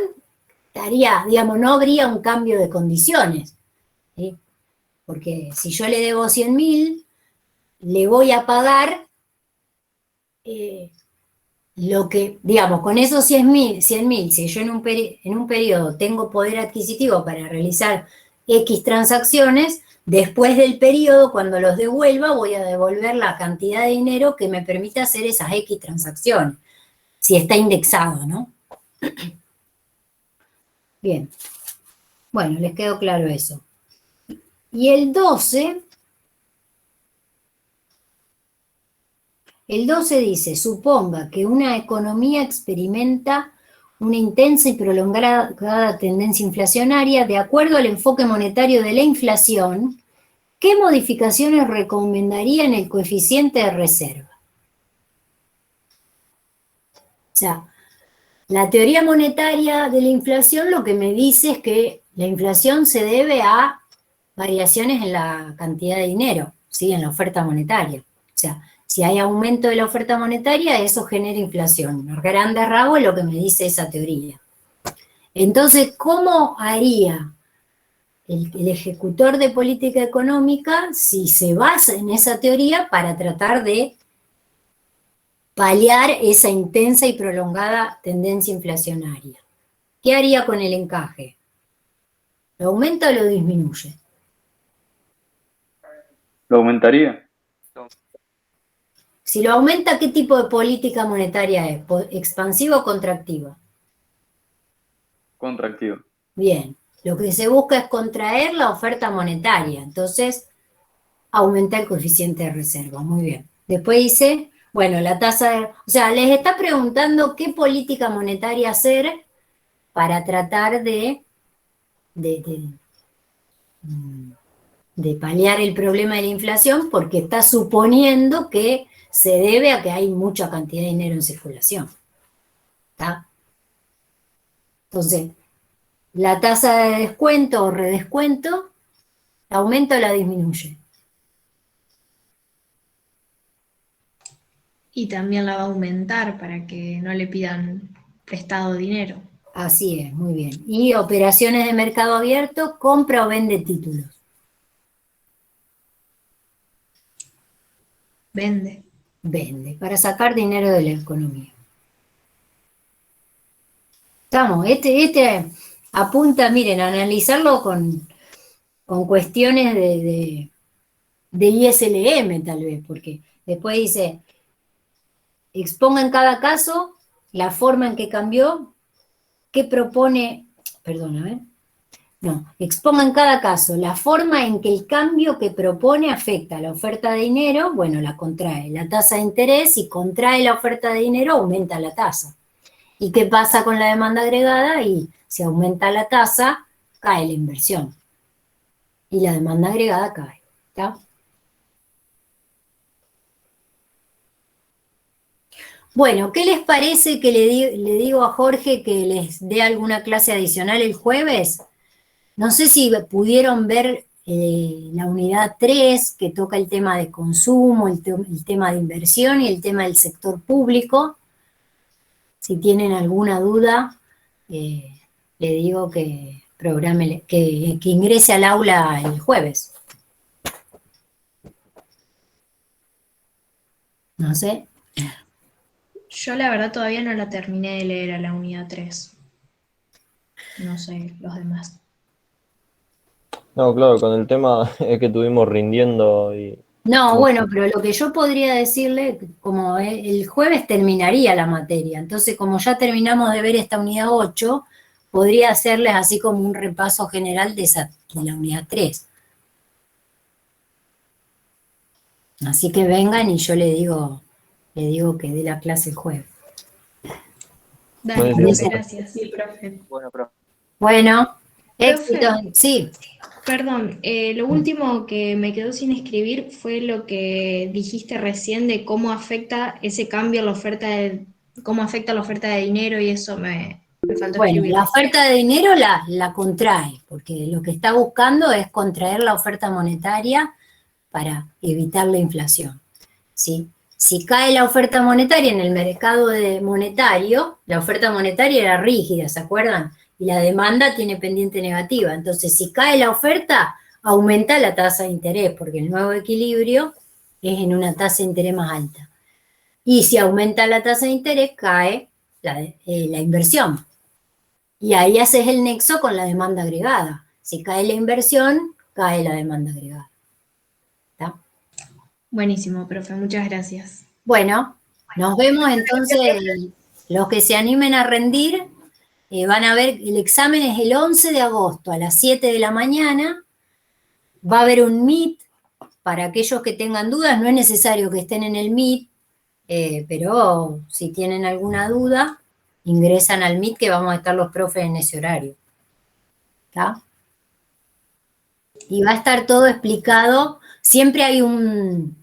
no habría un cambio de condiciones, ¿sí? Porque si yo le debo 100.000, le voy a pagar lo que, con esos 100.000, si yo en un periodo tengo poder adquisitivo para realizar X transacciones, después del periodo, cuando los devuelva, voy a devolver la cantidad de dinero que me permita hacer esas X transacciones, si está indexado, ¿no? Bien. Bueno, les quedó claro eso. Y el 12 dice, suponga que una economía experimenta una intensa y prolongada tendencia inflacionaria, de acuerdo al enfoque monetario de la inflación, ¿qué modificaciones recomendaría en el coeficiente de reserva? O sea, la teoría monetaria de la inflación lo que me dice es que la inflación se debe a variaciones en la cantidad de dinero, ¿sí? En la oferta monetaria. O sea, si hay aumento de la oferta monetaria, eso genera inflación. A grandes rasgos es lo que me dice esa teoría. Entonces, ¿cómo haría el ejecutor de política económica si se basa en esa teoría para tratar de paliar esa intensa y prolongada tendencia inflacionaria? ¿Qué haría con el encaje? ¿Lo aumenta o lo disminuye? ¿Lo aumentaría? Si lo aumenta, ¿qué tipo de política monetaria es? ¿Expansiva o contractiva? Contractivo. Bien, lo que se busca es contraer la oferta monetaria, entonces aumenta el coeficiente de reserva, muy bien. Después dice, bueno, la tasa o sea, les está preguntando qué política monetaria hacer para tratar de paliar el problema de la inflación, porque está suponiendo que se debe a que hay mucha cantidad de dinero en circulación. ¿Está? Entonces, la tasa de descuento o redescuento ¿La aumenta o la disminuye? Y también la va a aumentar para que no le pidan prestado dinero. Así es, muy bien. Y operaciones de mercado abierto, compra o vende títulos. Vende. Vende, para sacar dinero de la economía. Estamos, este apunta, miren, a analizarlo con cuestiones de ISLM tal vez, porque después dice, exponga en cada caso la forma en que cambió, qué propone, perdona, no, exponga en cada caso la forma en que el cambio que propone afecta a la oferta de dinero, bueno, la contrae. La tasa de interés, si contrae la oferta de dinero, aumenta la tasa. ¿Y qué pasa con la demanda agregada? Y si aumenta la tasa, cae la inversión. Y la demanda agregada cae. ¿Está? Bueno, ¿qué les parece que le digo a Jorge que les dé alguna clase adicional el jueves? No sé si pudieron ver la unidad 3, que toca el tema de consumo, el tema de inversión y el tema del sector público. Si tienen alguna duda, le digo que programe, que ingrese al aula el jueves. No sé. Yo la verdad todavía no la terminé de leer a la unidad 3. No sé, los demás. No, claro, con el tema es que estuvimos rindiendo y No, mucho. bueno, pero lo que yo podría decirle, como el jueves terminaría la materia, entonces como ya terminamos de ver esta unidad 8, podría hacerles así como un repaso general de la unidad 3. Así que vengan y yo le digo que dé la clase el jueves. Dale, Buenísimo, profe, profe. gracias. Sí, profe. Bueno, profe. Bueno, éxito, Profe, sí. perdón, lo último que me quedó sin escribir fue lo que dijiste recién de cómo afecta ese cambio a la oferta cómo afecta la oferta de dinero y eso me faltó Bueno, la escribirlo. oferta de dinero la contrae, porque lo que está buscando es contraer la oferta monetaria para evitar la inflación, ¿sí? Si cae la oferta monetaria en el mercado monetario, la oferta monetaria era rígida, ¿se acuerdan? Y la demanda tiene pendiente negativa. Entonces, si cae la oferta, aumenta la tasa de interés, porque el nuevo equilibrio es en una tasa de interés más alta. Y si aumenta la tasa de interés, cae la inversión. Y ahí haces el nexo con la demanda agregada. Si cae la inversión, cae la demanda agregada. ¿Está? Buenísimo, profe, muchas gracias. Bueno, nos vemos entonces. Los que se animen a rendir van a ver, el examen es el 11 de agosto a las 7 de la mañana. Va a haber un Meet para aquellos que tengan dudas. No es necesario que estén en el Meet, pero si tienen alguna duda, ingresan al Meet que vamos a estar los profes en ese horario. ¿Está? Y va a estar todo explicado. Siempre hay un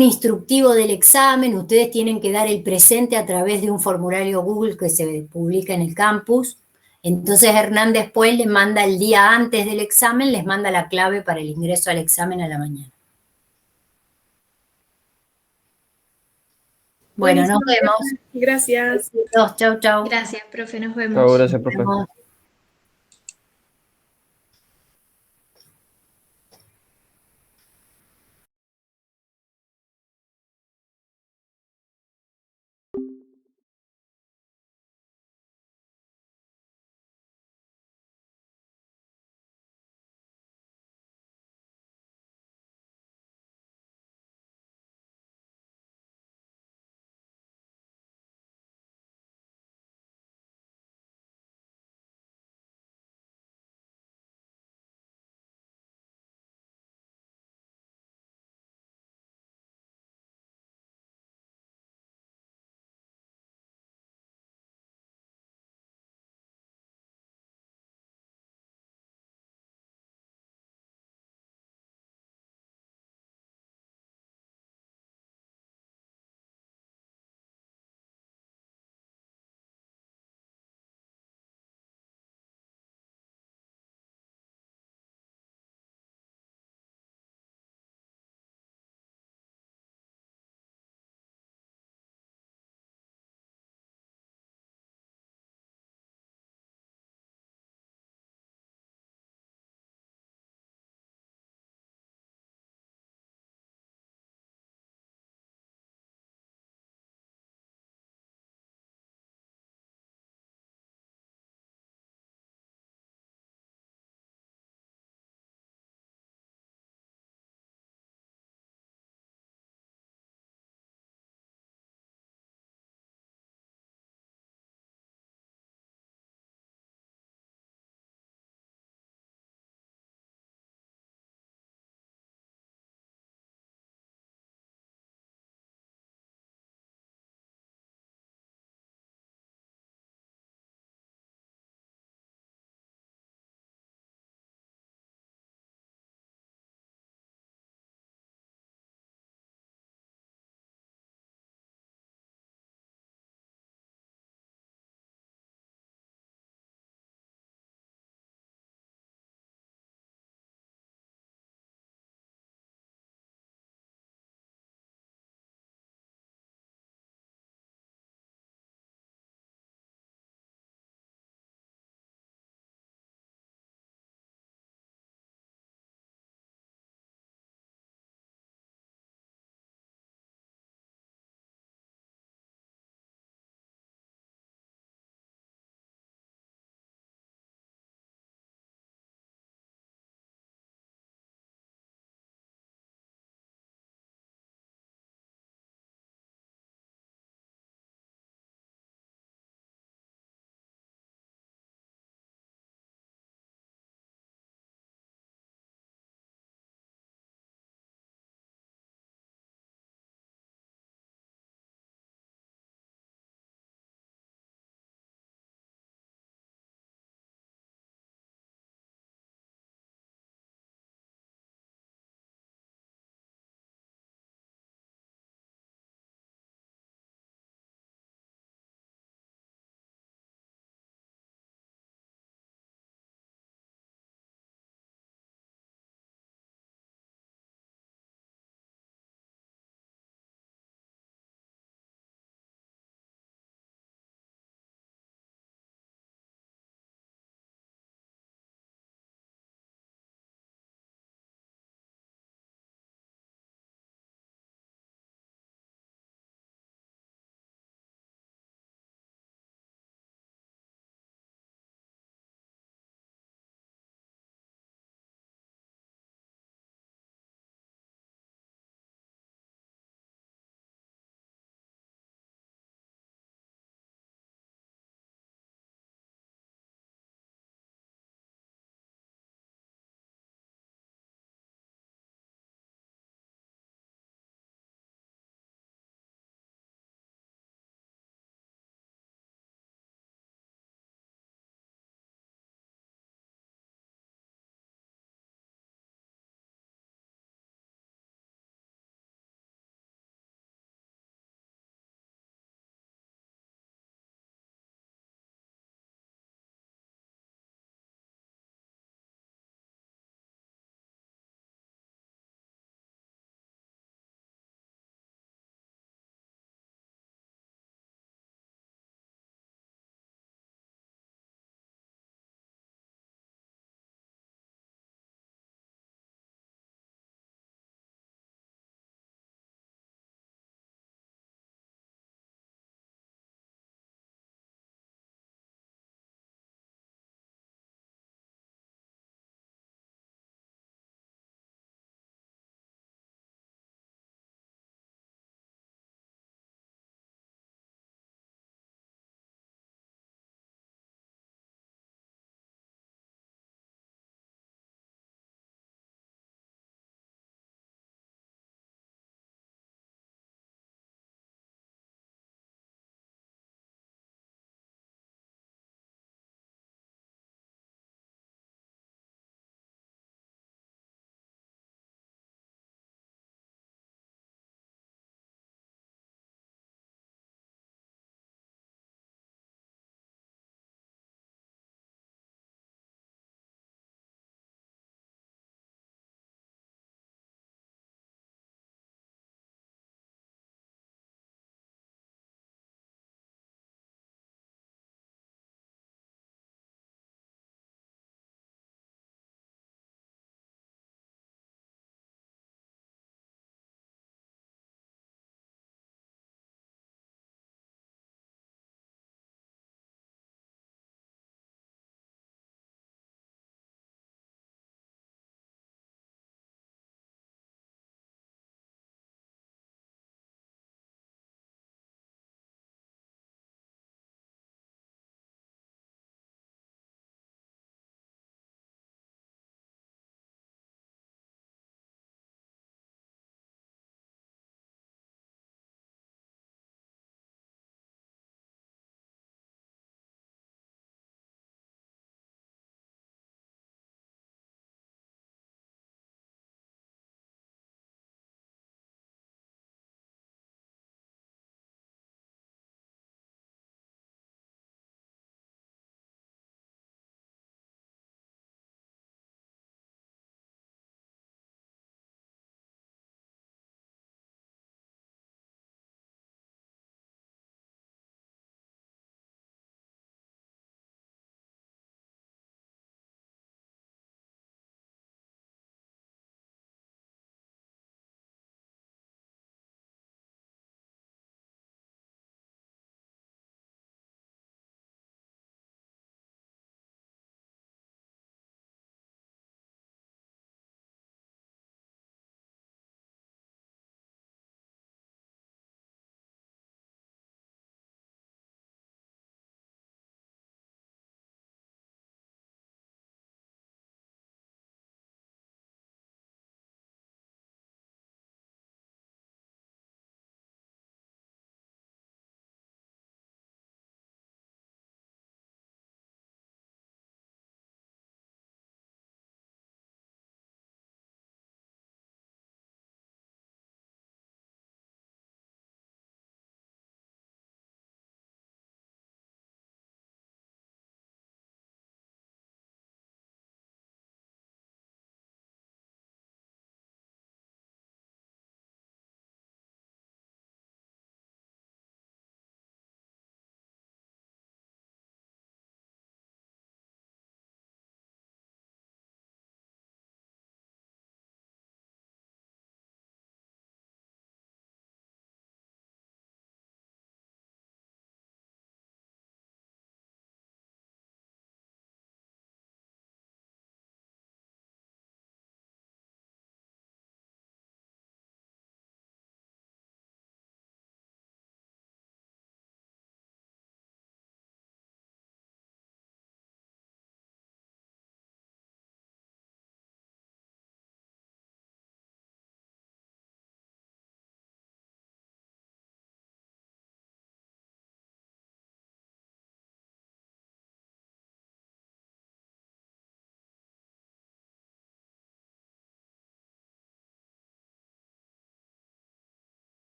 instructivo del examen. Ustedes tienen que dar el presente a través de un formulario Google que se publica en el campus. Entonces Hernán después les manda el día antes del examen, les manda la clave para el ingreso al examen a la mañana. Bueno, nos Buenísimo, vemos. profe. Gracias. Chau, chau. Gracias, profe, nos Chao, vemos. gracias, Nos profe. vemos.